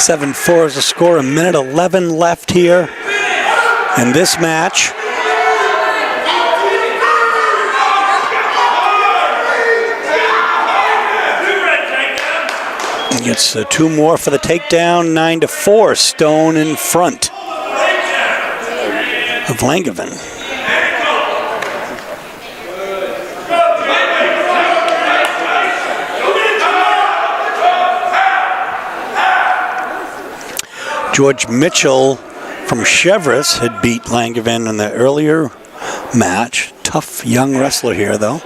.74 is the score. 1:11 left here in this match. Gets 2 more for the takedown. 9-4. Stone in front of Langevin. George Mitchell from Cheverus had beat Langevin in the earlier match. Tough young wrestler here, though.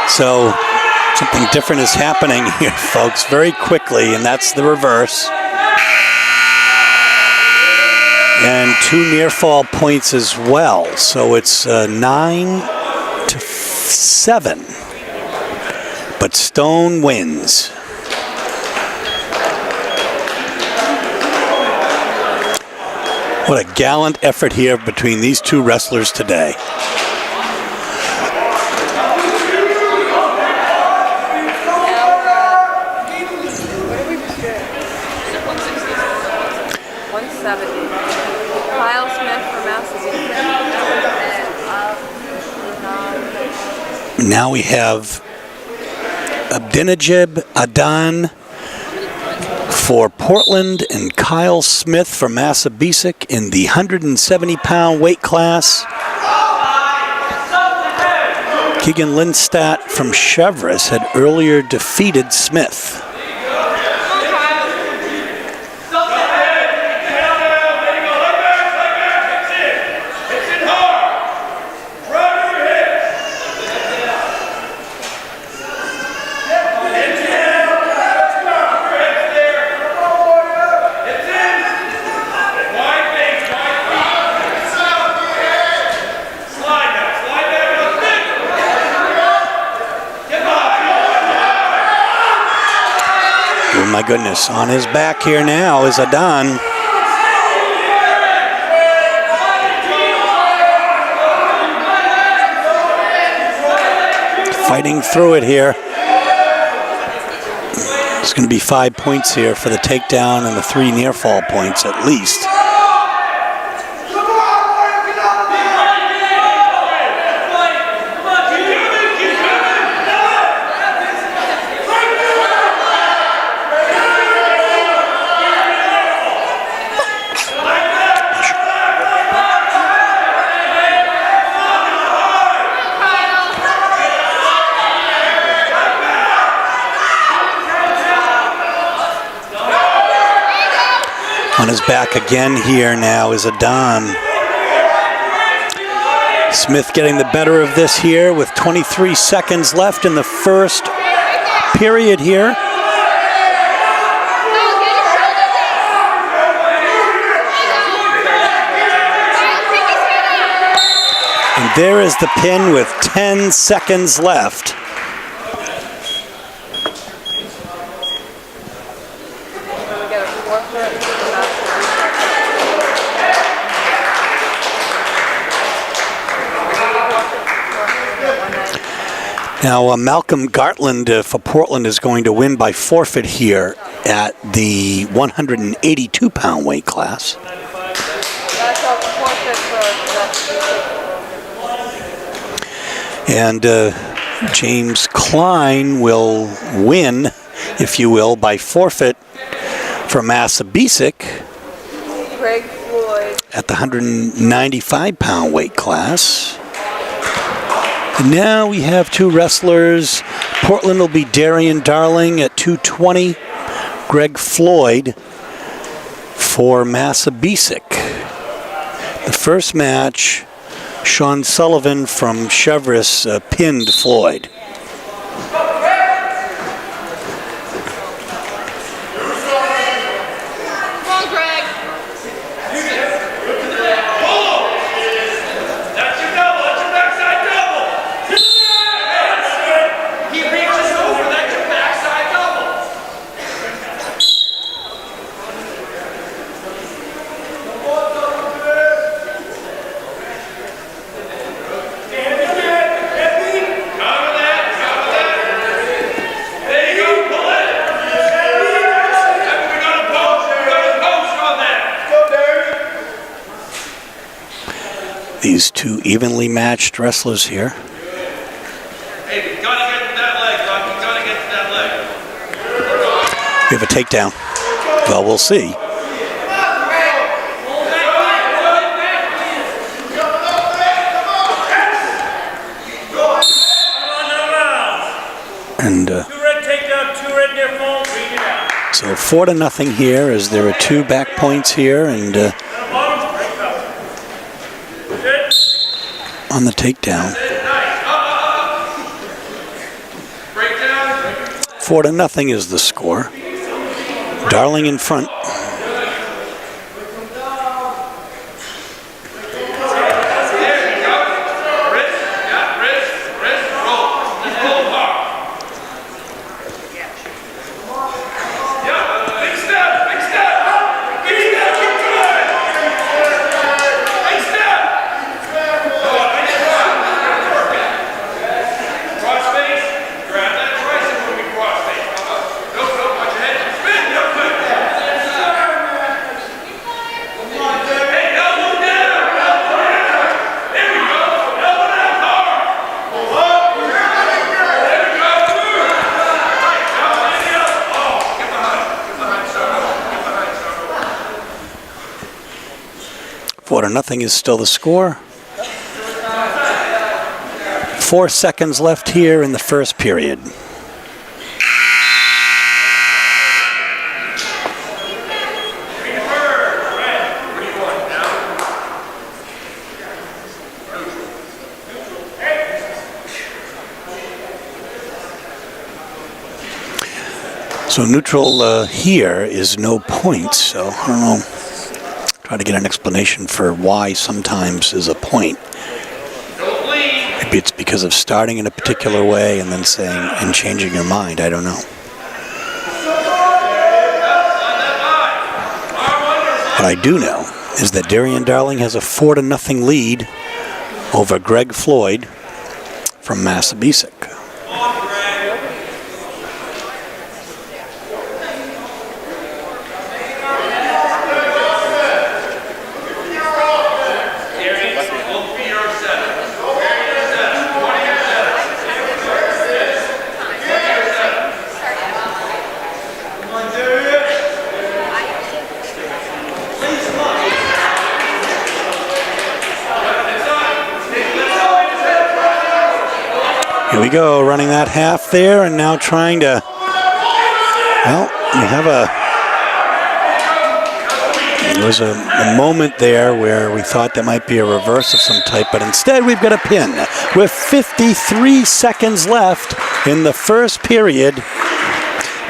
So something different is happening here, folks, very quickly, and that's the reverse. And 2 near fall points as well. So it's 9-7. But Stone wins. What a gallant effort here between these two wrestlers today. Kyle Smith from Massabesic. Now we have Abdinajib Adan for Portland and Kyle Smith for Massabesic in the 170-pound weight class. Keegan Lindstadt from Cheverus had earlier defeated Smith. my goodness. On his back here now is Adan. Fighting through it here. It's going to be 5 points here for the takedown and the 3 near fall points at least. On his back again here now is Adan. Smith getting the better of this here with 23 seconds left in the first period here. And there is the pin with 10 seconds left. Now, Malcolm Gartland for Portland is going to win by forfeit here at the 182-pound weight class. And James Klein will win, if you will, by forfeit for Massabesic at the 195-pound weight class. And now we have 2 wrestlers. Portland will be Darian Darling at 220. Greg Floyd for Massabesic. The first match, Sean Sullivan from Cheverus pinned Floyd. These 2 evenly matched wrestlers here. Hey, we gotta get to that leg, Doc. We gotta get to that leg. We have a takedown. Well, we'll see. And 2 red takedown, 2 red near fall, 3 get out. so 4-0 here, as there are 2 back points here, and on the takedown. 4-0 is the score. Darling in front. Nothing is still the score. 4 seconds left here in the first period. So neutral here is no points, so I don't know. Try to get an explanation for why sometimes is a point. Maybe it's because of starting in a particular way and then saying and changing your mind. I don't know. What I do know is that Darian Darling has a 4-0 lead over Greg Floyd from Massabesic. Here we go, running that half there, and now trying to, well, we have there was a moment there where we thought there might be a reverse of some type, but instead we've got a pin. With 53 seconds left in the first period,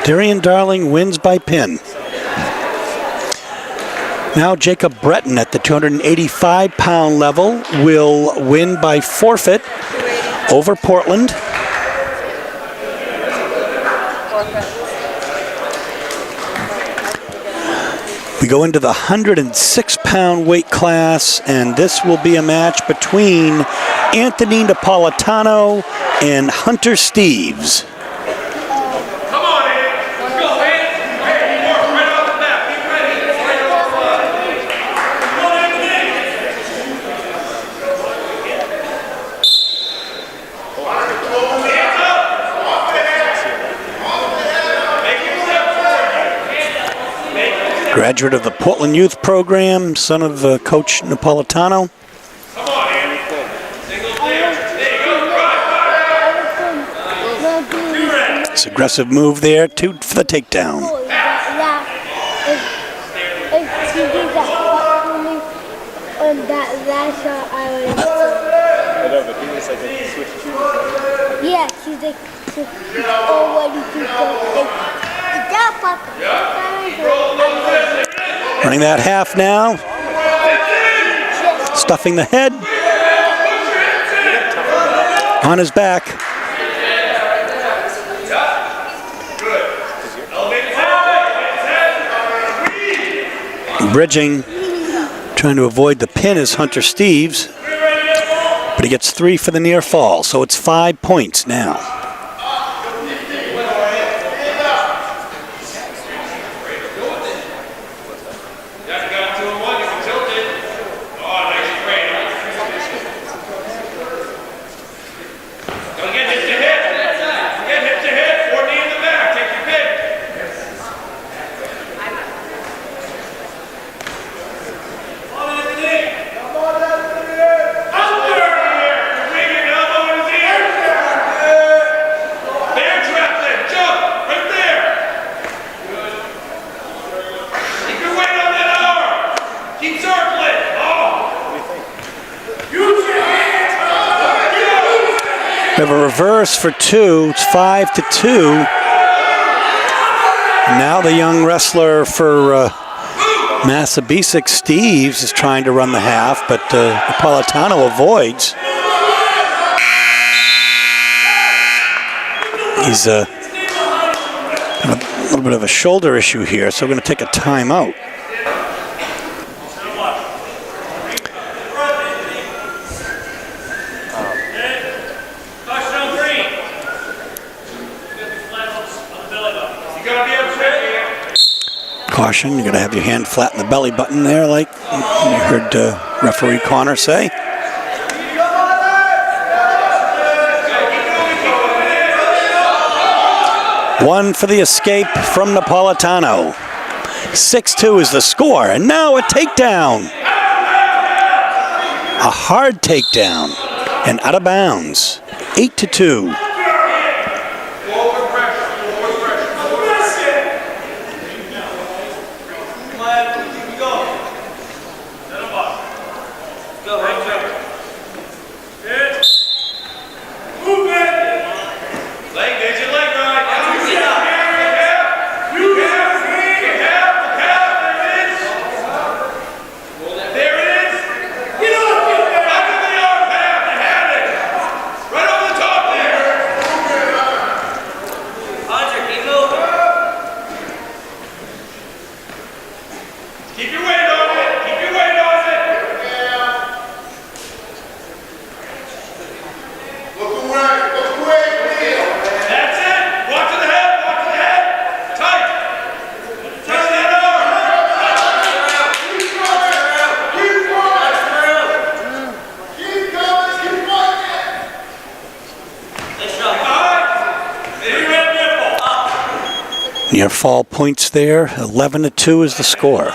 Darian Darling wins by pin. Now Jacob Breton at the 285-pound level will win by forfeit over Portland. We go into the 106-pound weight class, and this will be a match between Anthony Napolitano and Hunter Steves. Come on, Ed. Let's go, Ed. Hey, work right off the bat. Be ready. Right off the bat. Come on, Anthony. Hands up. Make it step forward. Graduate of the Portland Youth Program, son of Coach Napolitano. Come on, Andy. Single there. There you go. Right. It's an aggressive move there, 2 for the takedown. Yeah, she's like, oh, what did you Running that half now. Stuffing the head. On his back. Bridging. Trying to avoid the pin is Hunter Steves. But he gets 3 for the near fall, so it's 5 points now. We have a reverse for 2. It's 5-2. Now the young wrestler for Massabesic, Steves, is trying to run the half, but Napolitano avoids. He's a little bit of a shoulder issue here, so we're going to take a timeout. Caution, you're going to have your hand flat in the belly button there, like you heard referee Connor say. One for the escape from Napolitano. 6-2 is the score, and now a takedown. A hard takedown, and out of bounds. 8-2. Keep your weight on. Near fall points there. 11-2 is the score.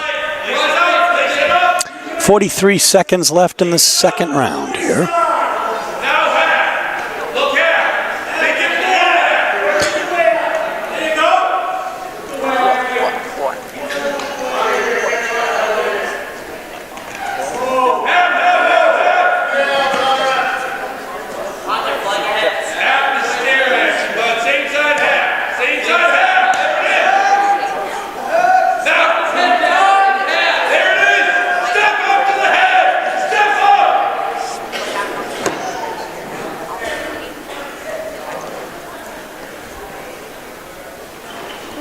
43 seconds left in the second round here.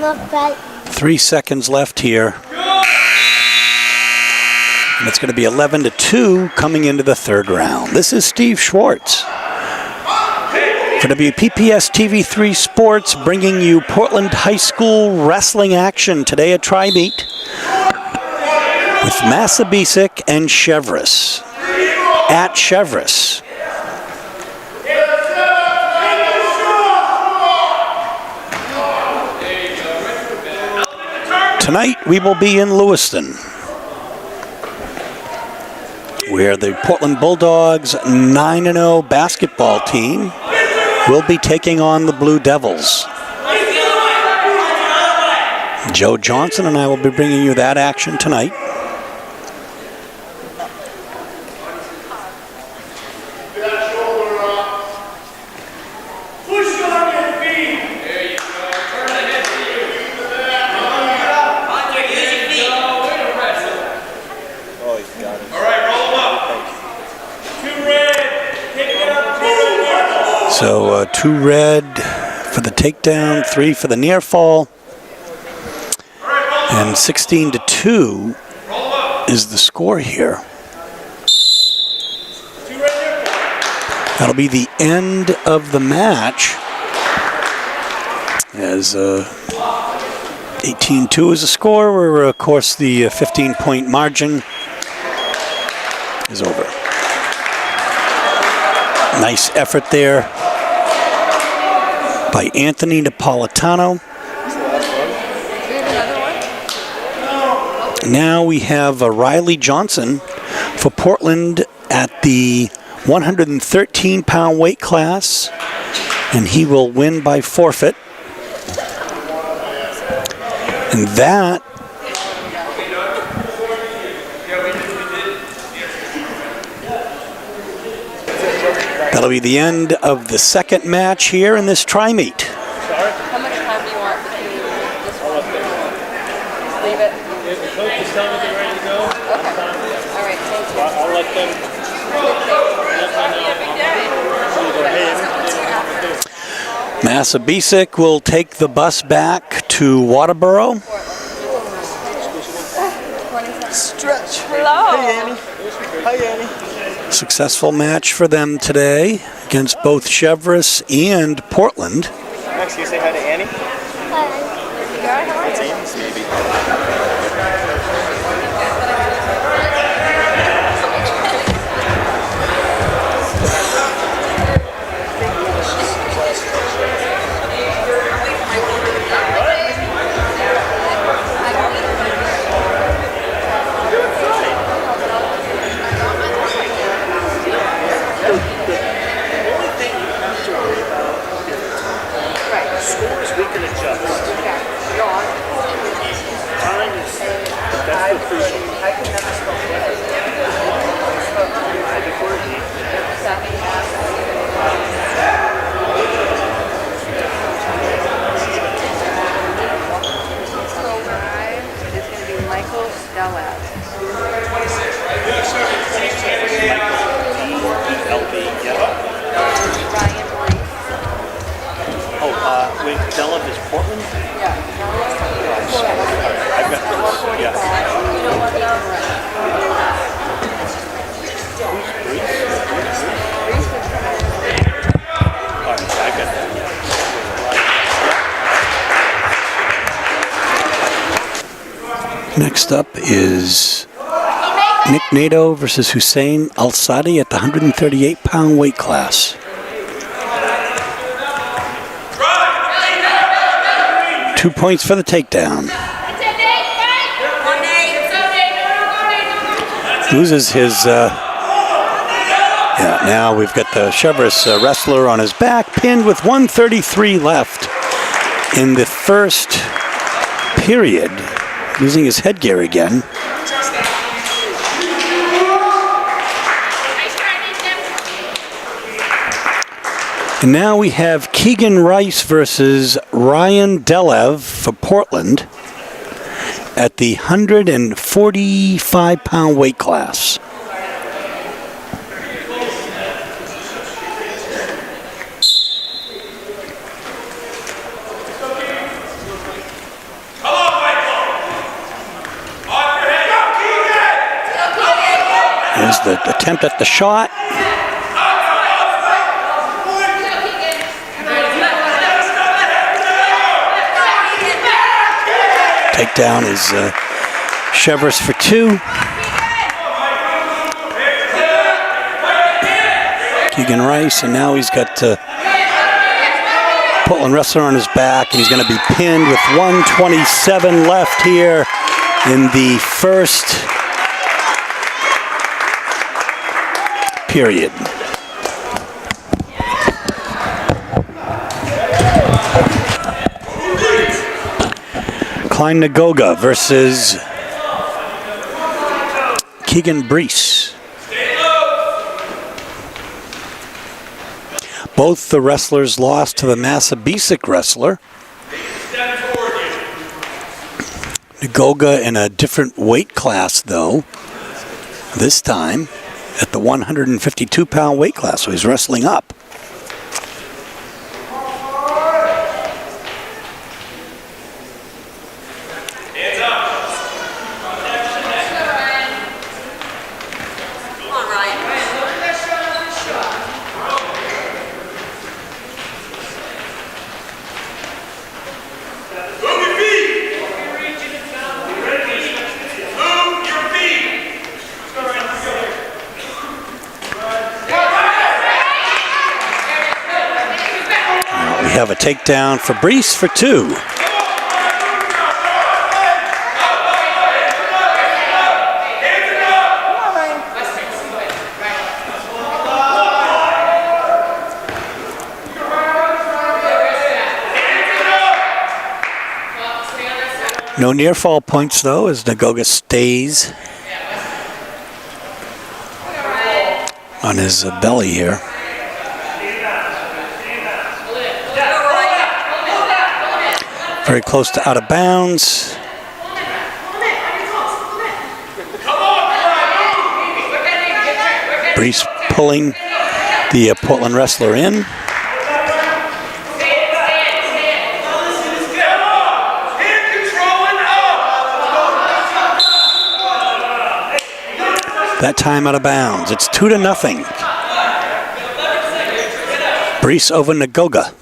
Not bad. 3 seconds left here. And it's going to be 11-2 coming into the third round. This is Steve Schwartz for WPPS TV3 Sports, bringing you Portland High School wrestling action today at Tri-Meet with Massabesic and Cheverus at Cheverus. Tonight we will be in Lewiston, where the Portland Bulldogs 9-0 basketball team will be taking on the Blue Devils. Joe Johnson and I will be bringing you that action tonight. So 2 red for the takedown, 3 for the near fall, and 16-2 is the score here. That'll be the end of the match, as 18-2 is the score, where of course the 15-point margin is over. Nice effort there by Anthony Napolitano. Now we have Riley Johnson for Portland at the 113-pound weight class, and he will win by forfeit. And that'll be the end of the second match here in this tri-meet. How much time do you want between this one? Leave it. If the coach is telling me they're ready to go, Okay. All right, thank you. I'll let them Massabesic will take the bus back to Waterboro. Stretch. Hello. Hey, Annie. Hi, Annie. Successful match for them today against both Cheverus and Portland. Max, can you say hi to Annie? Hi. It's Annie's baby. Next up is Nick Nato versus Hussein Al-Sadi at the 138-pound weight class. 2 points for the takedown. Loses his... yeah, now we've got the Cheverus wrestler on his back, pinned with 1:33 left in the first period, using his headgear again. And now we have Keegan Rice versus Ryan Delev for Portland at the 145-pound weight class. Here's the attempt at the shot. Takedown is Cheverus for 2. Keegan Rice, and now he's got Portland wrestler on his back, and he's going to be pinned with 1:27 left here in the first period. Klein Nagoga versus Keegan Brees. Both the wrestlers lost to the Massabesic wrestler. Nagoga in a different weight class, though, this time at the 152-pound weight class, so he's wrestling up. We have a takedown for Brees for 2. No near fall points though, as Nagoga stays on his belly here. Very close to out of bounds. Brees pulling the Portland wrestler in. That time out of bounds. It's 2-0. Brees over Nagoga.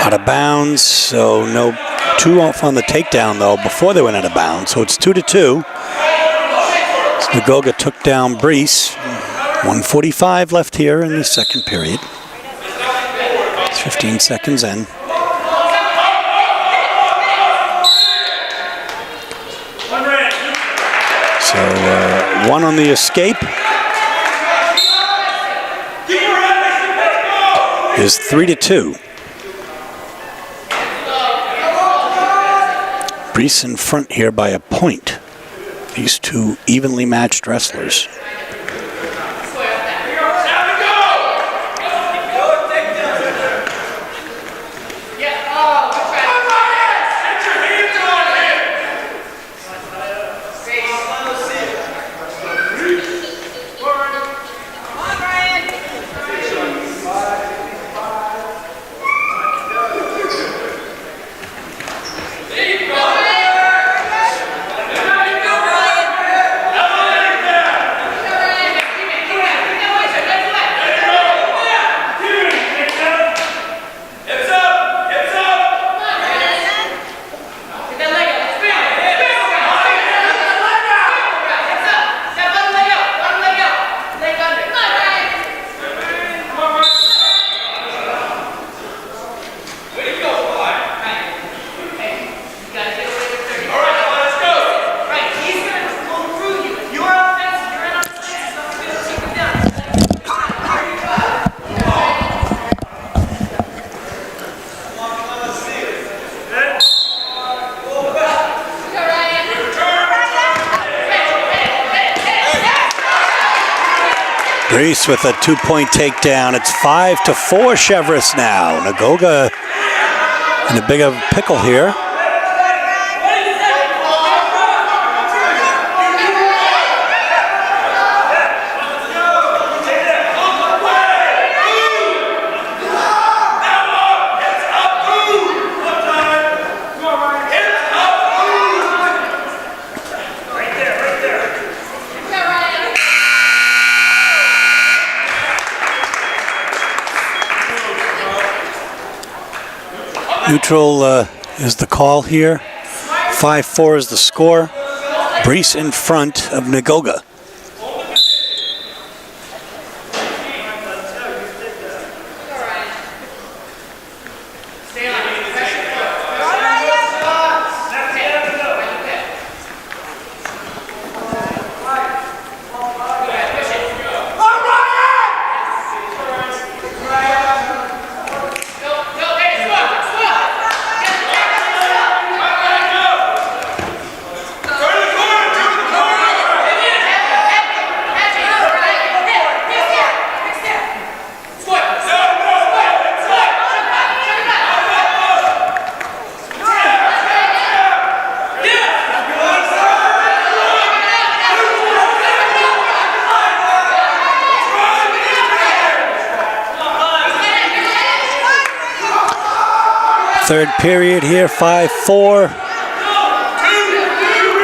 Out of bounds, so no 2 off on the takedown though before they went out of bounds, so it's 2-2. Nagoga took down Brees. 1:45 left here in the second period. It's 15 seconds in. So 1 on the escape is 3-2. Brees in front here by a point. These two evenly matched wrestlers. Brees with a 2-point takedown. It's 5-4 Cheverus now. Nagoga in a big of a pickle here. Neutral is the call here. 5-4 is the score. Brees in front of Nagoga. Third period here, 5-4.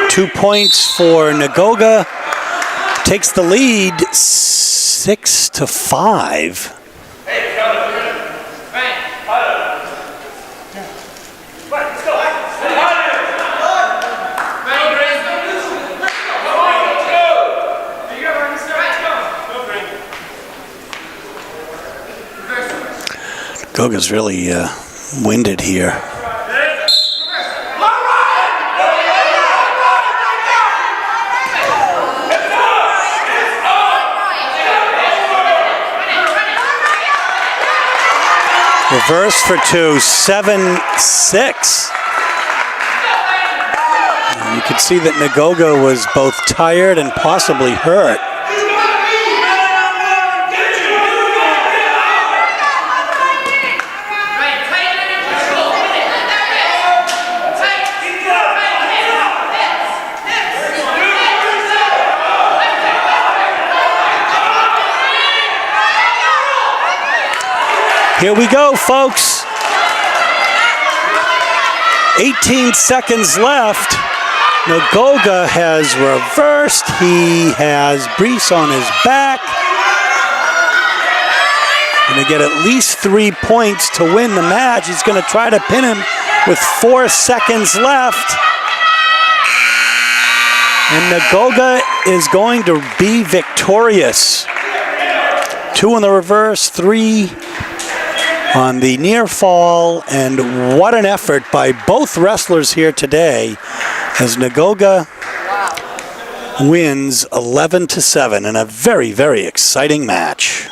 2 points for Nagoga. Takes the lead 6-5. Nagoga's really winded here. Reverse for 2, 7-6. You could see that Nagoga was both tired and possibly hurt. Here we go, folks. 18 seconds left. Nagoga has reversed. He has Brees on his back. Going to get at least 3 points to win the match. He's going to try to pin him with 4 seconds left. And Nagoga is going to be victorious. 2 on the reverse, 3 on the near fall, and what an effort by both wrestlers here today as Nagoga wins 11-7 in a very, very exciting match.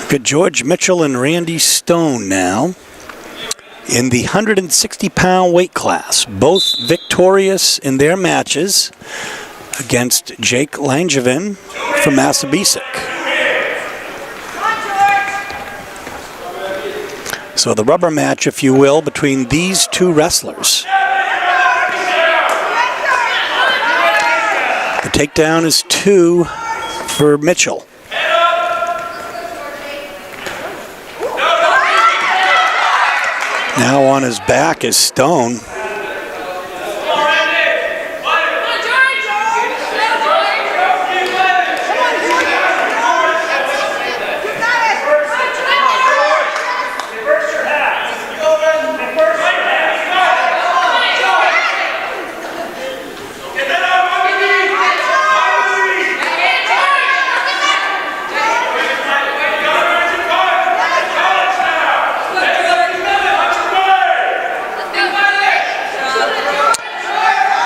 Good George Mitchell and Randy Stone now in the 160-pound weight class, both victorious in their matches against Jake Langevin from Massabesic. So the rubber match, if you will, between these two wrestlers. The takedown is 2 for Mitchell. Now on his back is Stone.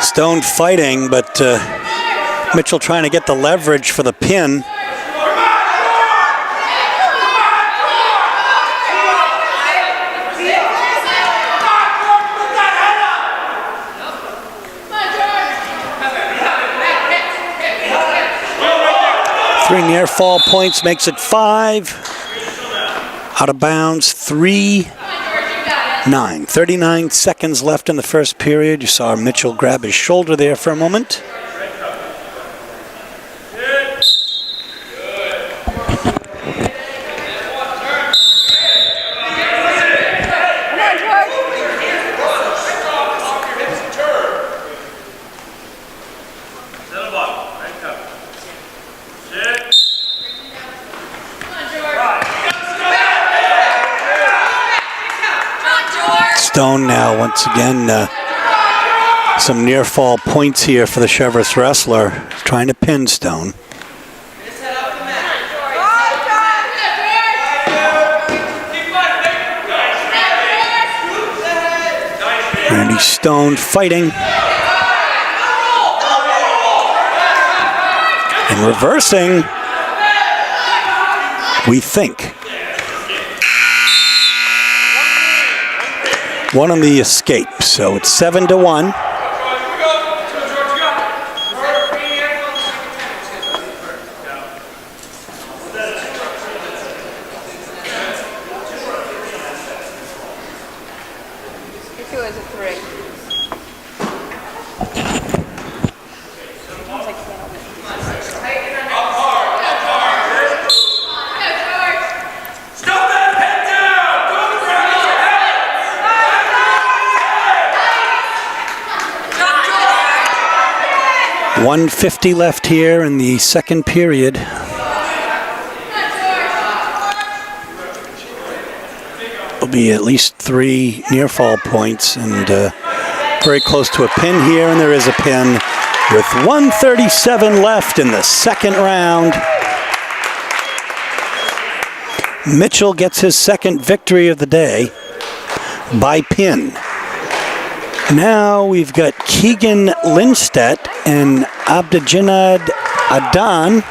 Stone fighting, but Mitchell trying to get the leverage for the pin. 3 near fall points makes it 5. Out of bounds, 3-9. 39 seconds left in the first period. You saw Mitchell grab his shoulder there for a moment. Stone now, once again, some near fall points here for the Cheverus wrestler. Trying to pin Stone. Randy Stone fighting. And reversing, we think. One on the escape, so it's 7-1. Stop that! Head down! Go to the ground! 1:50 left here in the second period. Will be at least 3 near fall points and very close to a pin here, and there is a pin with 1:37 left in the second round. Mitchell gets his second victory of the day by pin. Now we've got Keegan Lindstedt and Abdijinad Adan.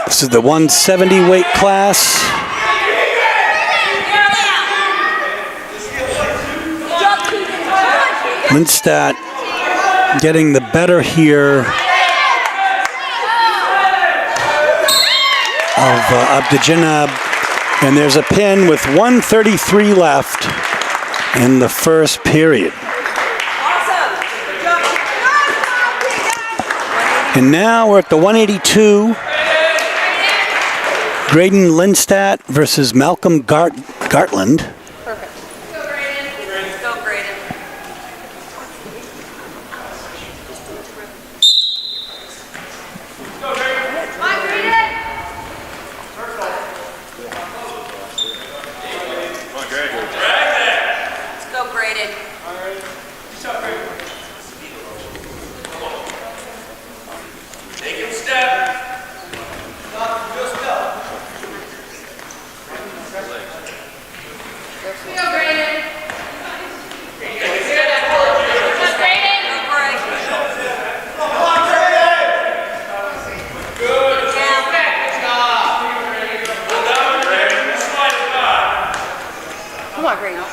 This is the 170 weight class. Lindstedt getting the better here of Abdijinab. And there's a pin with 1:33 left in the first period. And now we're at the 182. Graydon Lindstedt versus Malcolm Gartland. Perfect. Go, Graydon. Go, Graydon. Come on, Graydon. Let's go, Graydon. Take him step. Go, Graydon. Come on, Graydon.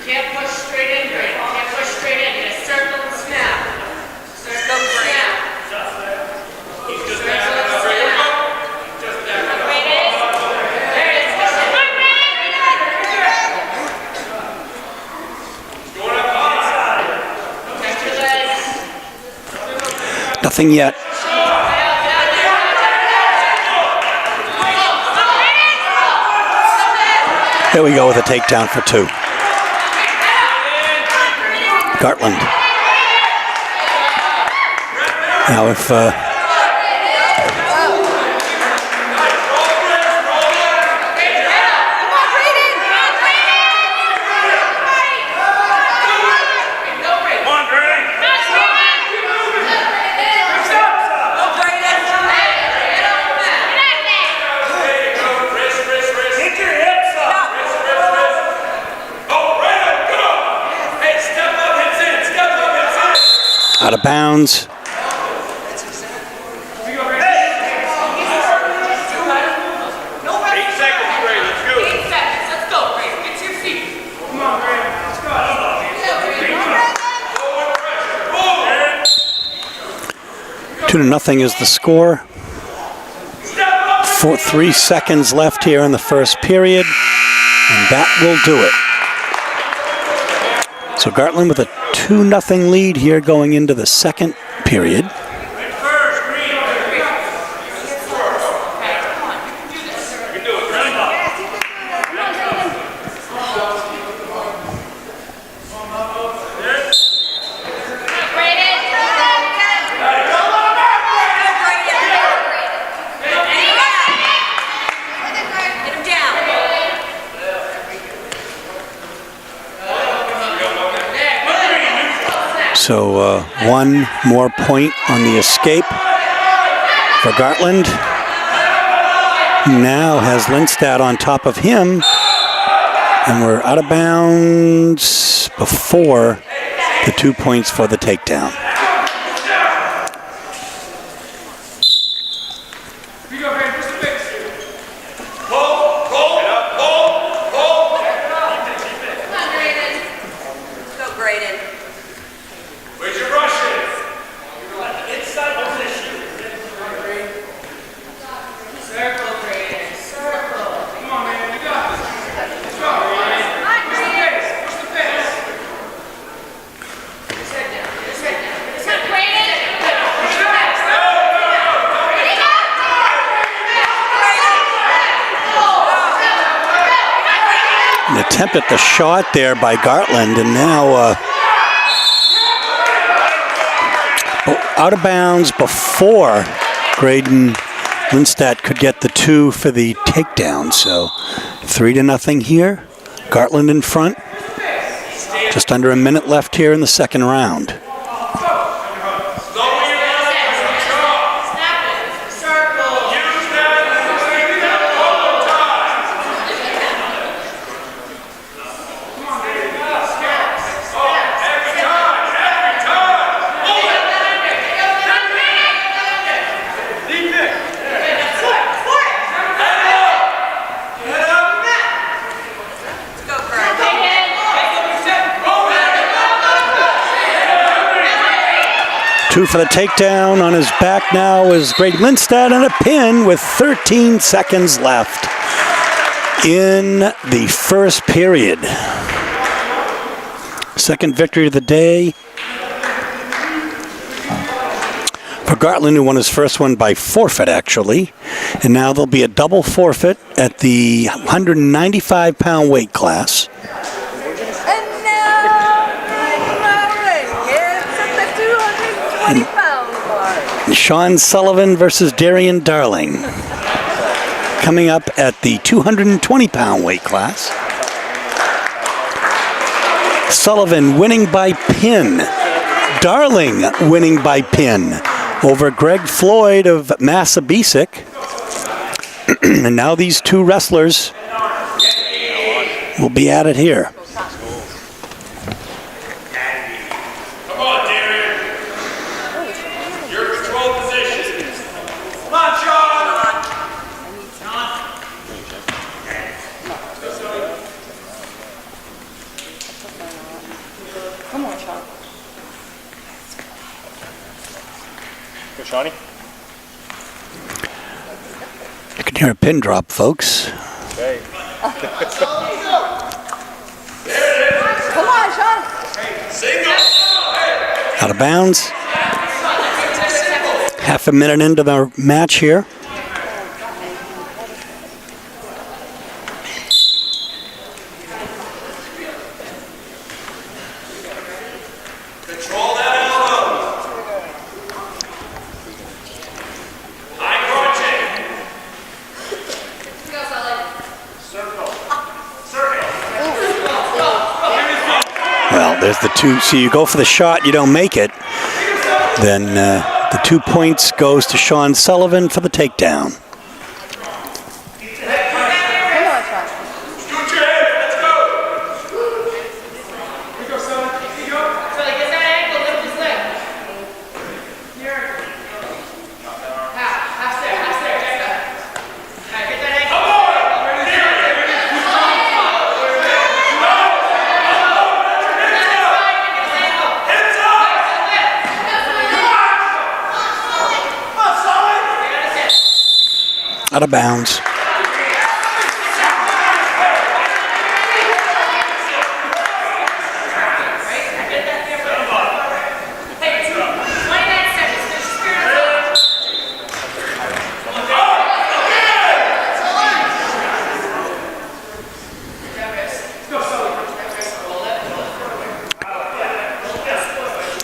Can't push straight in, Greg. Can't push straight in. Just circle and snap. Circle and snap. Nothing yet. There we go with a takedown for 2. Gartland. Now if Out of bounds. 8 seconds, Ray. Let's go. 8 seconds. Let's go, Ray. Get to your feet. Come on, Ray. Let's go. Forward pressure. 2-0 is the score. 3 seconds left here in the first period, and that will do it. So Gartland with a 2-0 lead here going into the second period. So one more point on the escape for Gartland. Now has Lindstad on top of him. And we're out of bounds before the 2 points for the takedown. An attempt at the shot there by Gartland, and now out of bounds before Graydon Lindstad could get the 2 for the takedown. So 3-0 here. Gartland in front. Just under a minute left here in the second round. Two for the takedown. On his back now is Greg Lindstad, and a pin with 13 seconds left in the first period. Second victory of the day for Gartland, who won his first one by forfeit, actually. And now there'll be a double forfeit at the 195-pound weight class. Sean Sullivan versus Darian Darling. Coming up at the 220-pound weight class. Sullivan winning by pin. Darling winning by pin over Greg Floyd of Massabesic. And now these two wrestlers will be at it here. Shawnee? You can hear a pin drop, folks. Okay. Come on, Sean. Out of bounds. Half a minute into the match here. There's the two. So you go for the shot, you don't make it. Then the 2 points goes to Sean Sullivan for the takedown. out of bounds.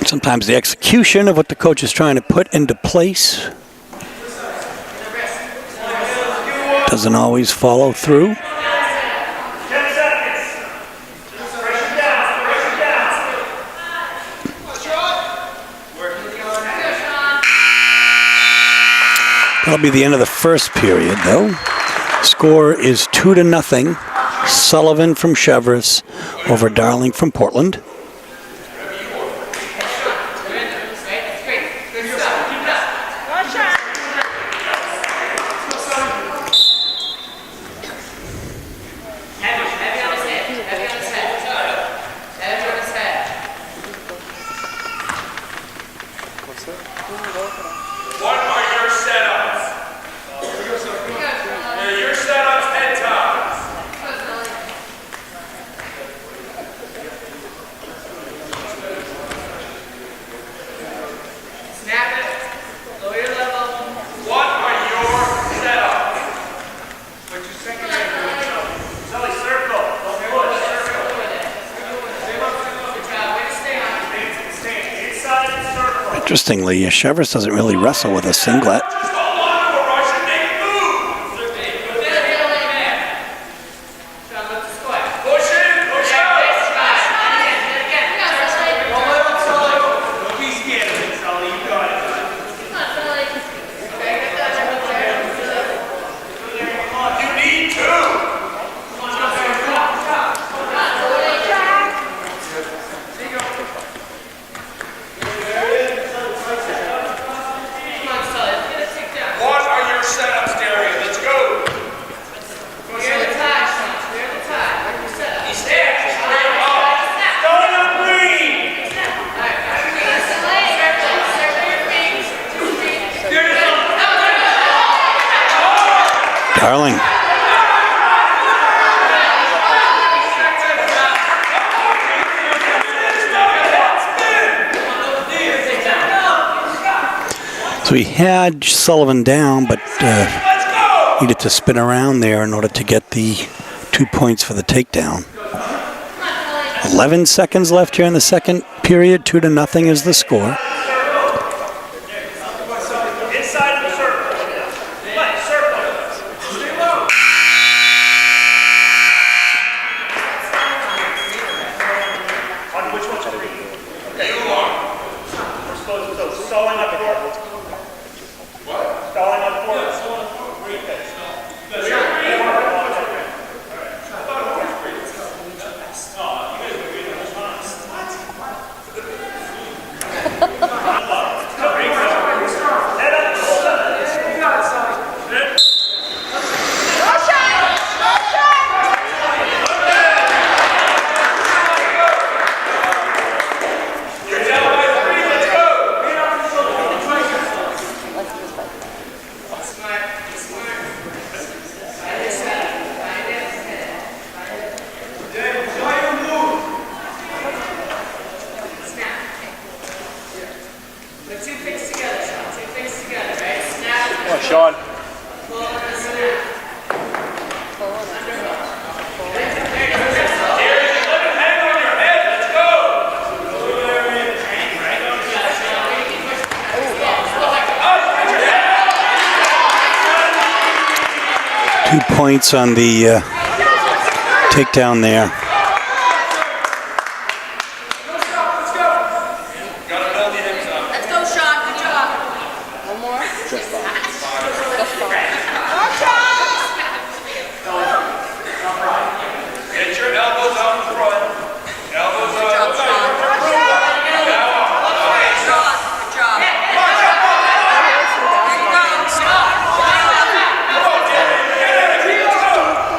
Sometimes the execution of what the coach is trying to put into place doesn't always follow through. 10 seconds. Pressure down. Pressure down. That'll be the end of the first period, though. Score is 2-0. Sullivan from Cheverus over Darling from Portland. What are your setups? Your setups 10 times. Snap it. Lower your level. What are your setups? Sully, circle. Don't push. Circle. Good job. Way to stay on. Stay inside and circle. Interestingly, Cheverus doesn't really wrestle with a singlet. Just hold on to a rush and make a move. John, lift the squat. Push in, push out. Nice try. Again. Don't be scared of it, Sully. You got it. You need to. What are your setups, Darian? Let's go. Clear the tie, Sean. Clear the tie. Like you said. He's there. Straight up. Going up green. Darling. So he had Sullivan down, but needed to spin around there in order to get the 2 points for the takedown. 11 seconds left here in the second period. 2-0 is the score. Inside the circle. Left, circle. On which one's green? Okay. We're supposed to stalling up forward. What? Stalling up forward. Head up. 2 points on the takedown there. Let's go, Sean. Good job. One more. Get your elbows out in front. Elbows out. Good job.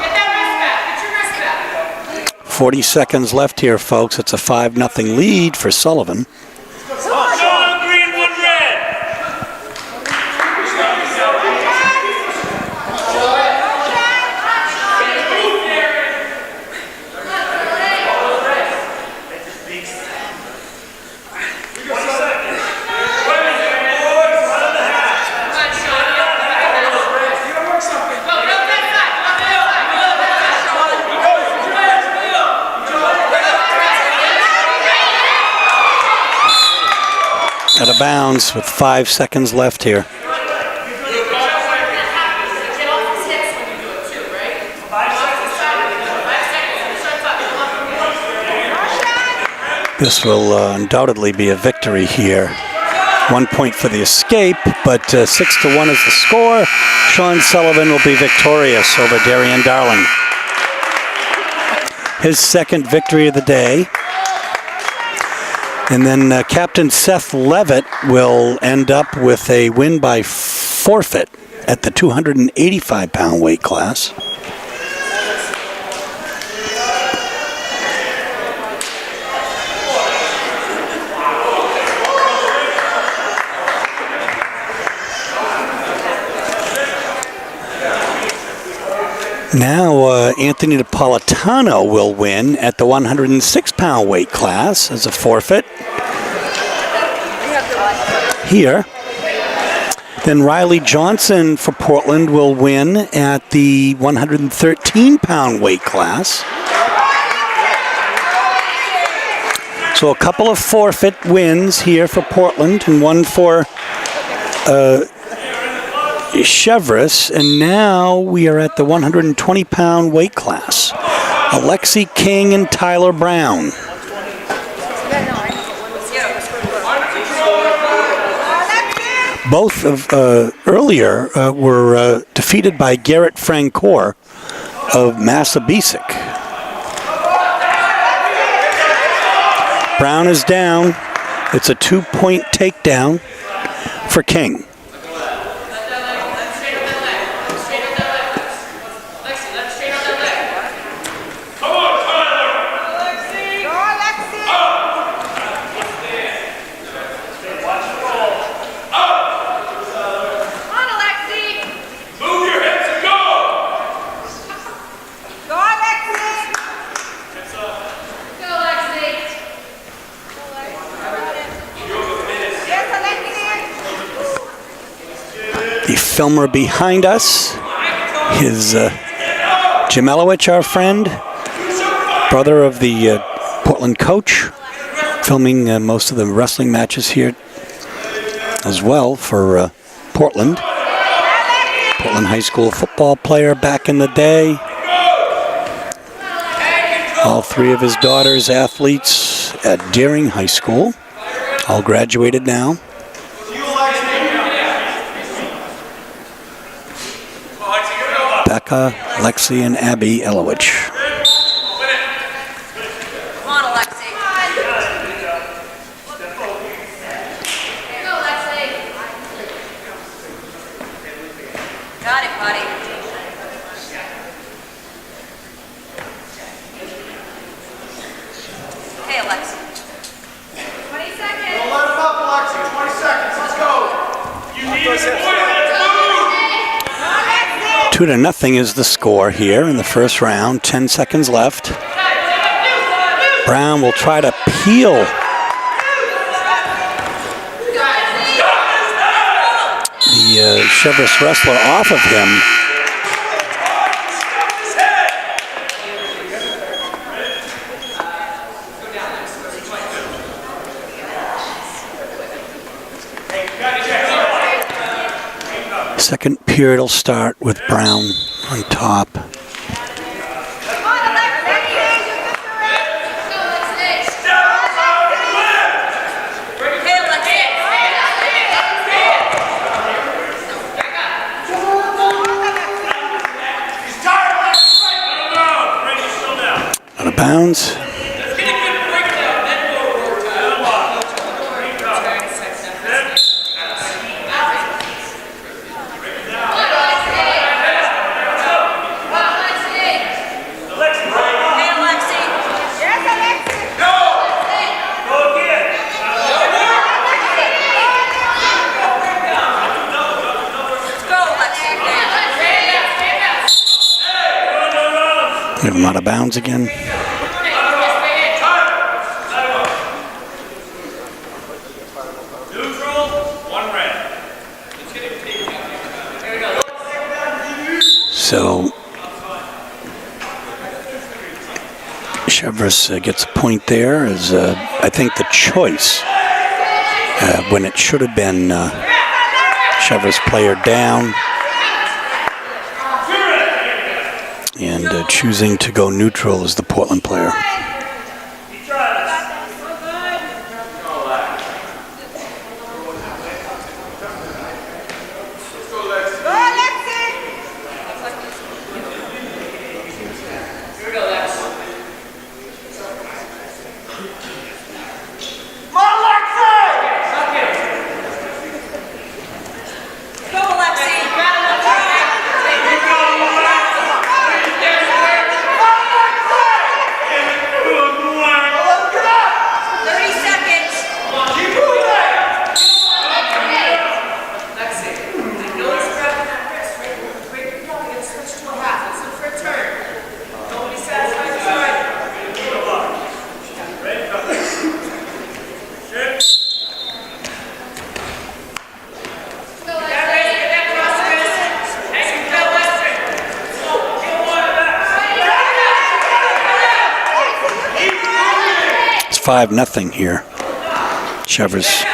Get that wrist back. Get your wrist back. 40 seconds left here, folks. It's a 5-0 lead for Sullivan. One green, one red. of bounds with 5 seconds left here. Get off his hips when you do it too, right? 5 seconds. 5 seconds. This will undoubtedly be a victory here. 1 point for the escape, but 6-1 is the score. Sean Sullivan will be victorious over Darian Darling. His second victory of the day. And then Captain Seth Levitt will end up with a win by forfeit at the 285-pound weight class. Now Anthony Napolitano will win at the 106-pound weight class as a forfeit here. Then Riley Johnson for Portland will win at the 113-pound weight class. So a couple of forfeit wins here for Portland and one for Cheverus, and now we are at the 120-pound weight class. Alexi King and Tyler Brown. Both of earlier were defeated by Garrett Francoeur of Massabesic. Brown is down. It's a 2-point takedown for King. The filmer behind us is Jim Elowich, our friend, brother of the Portland coach, filming most of the wrestling matches here as well for Portland. Portland High School football player back in the day. All three of his daughters athletes at Deering High School, all graduated now. Becca, Lexi, and Abby Elowich. Come on, Alexi. Go, Alexi. Got it, buddy. Hey, Alexi. 20 seconds. Don't let him up, Alexi. 20 seconds. Let's go. You need it. 2-0 is the score here in the first round. 10 seconds left. Brown will try to peel the Cheverus wrestler off of him. Second period will start with Brown on top. Out of bounds. Give him out of bounds again. So Cheverus gets a point there as I think the choice when it should have been Cheverus player down. And choosing to go neutral is the Portland player. It's 5-0 here. Cheverus.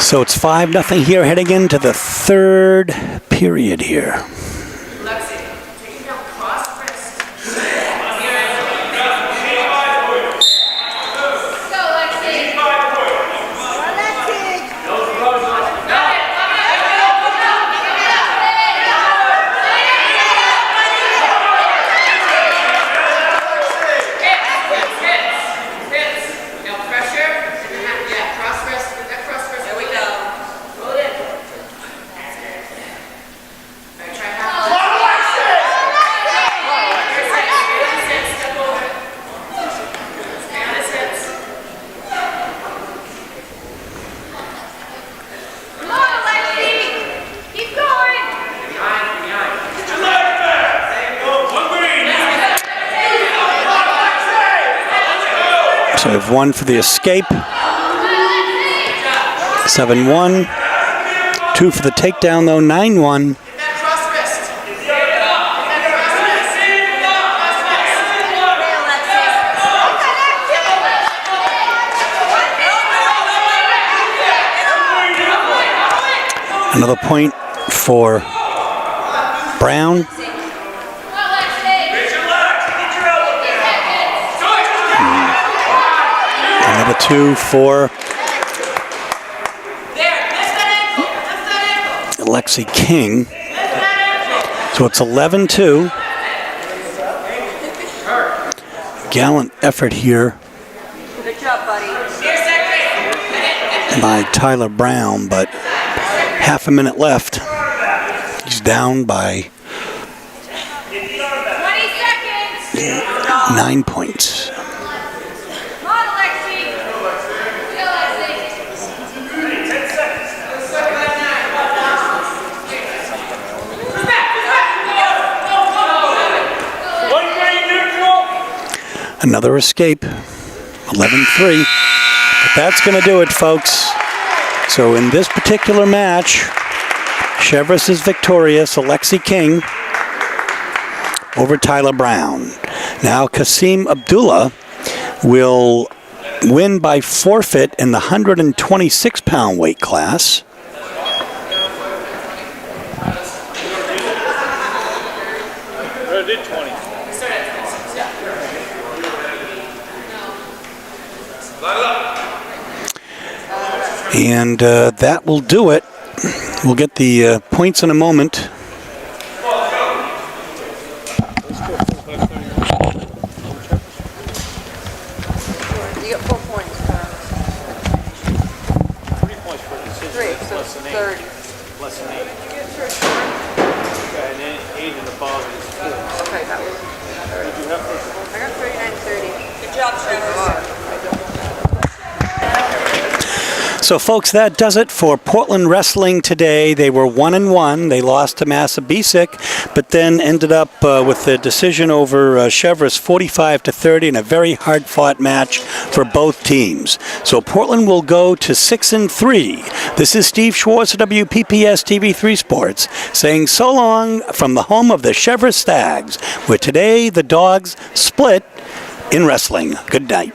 So it's 5-0 here, heading into the third period here. So we have 1 for the escape. 7-1. 2 for the takedown, though. 9-1. Another point for Brown. Another 2 for Alexi King. So it's 11-2. Gallant effort here Good job, buddy. by Tyler Brown, but half a minute left. He's down by 9 points. Another escape, 11-3. But that's going to do it, folks. So in this particular match, Cheverus is victorious, Alexi King over Tyler Brown. Now Kasim Abdullah will win by forfeit in the 126-pound weight class. I did 20. And that will do it. We'll get the points in a moment. You got 4 points. 3 points for decision. 3, so Less than 8. 30. Less than 8. Okay, and then 8 in the bottom is 4. Okay, that was. Did you have for I got 39-30. Good job, Cheverus. So, folks, that does it for Portland Wrestling today. They were 1-1. They lost to Massabesic, but then ended up with the decision over Cheverus 45-30 in a very hard-fought match for both teams. So Portland will go to 6-3. This is Steve Schwartz of WPPS TV3 Sports saying so long from the home of the Cheverus Stags, where today the Dogs split in wrestling. Good night.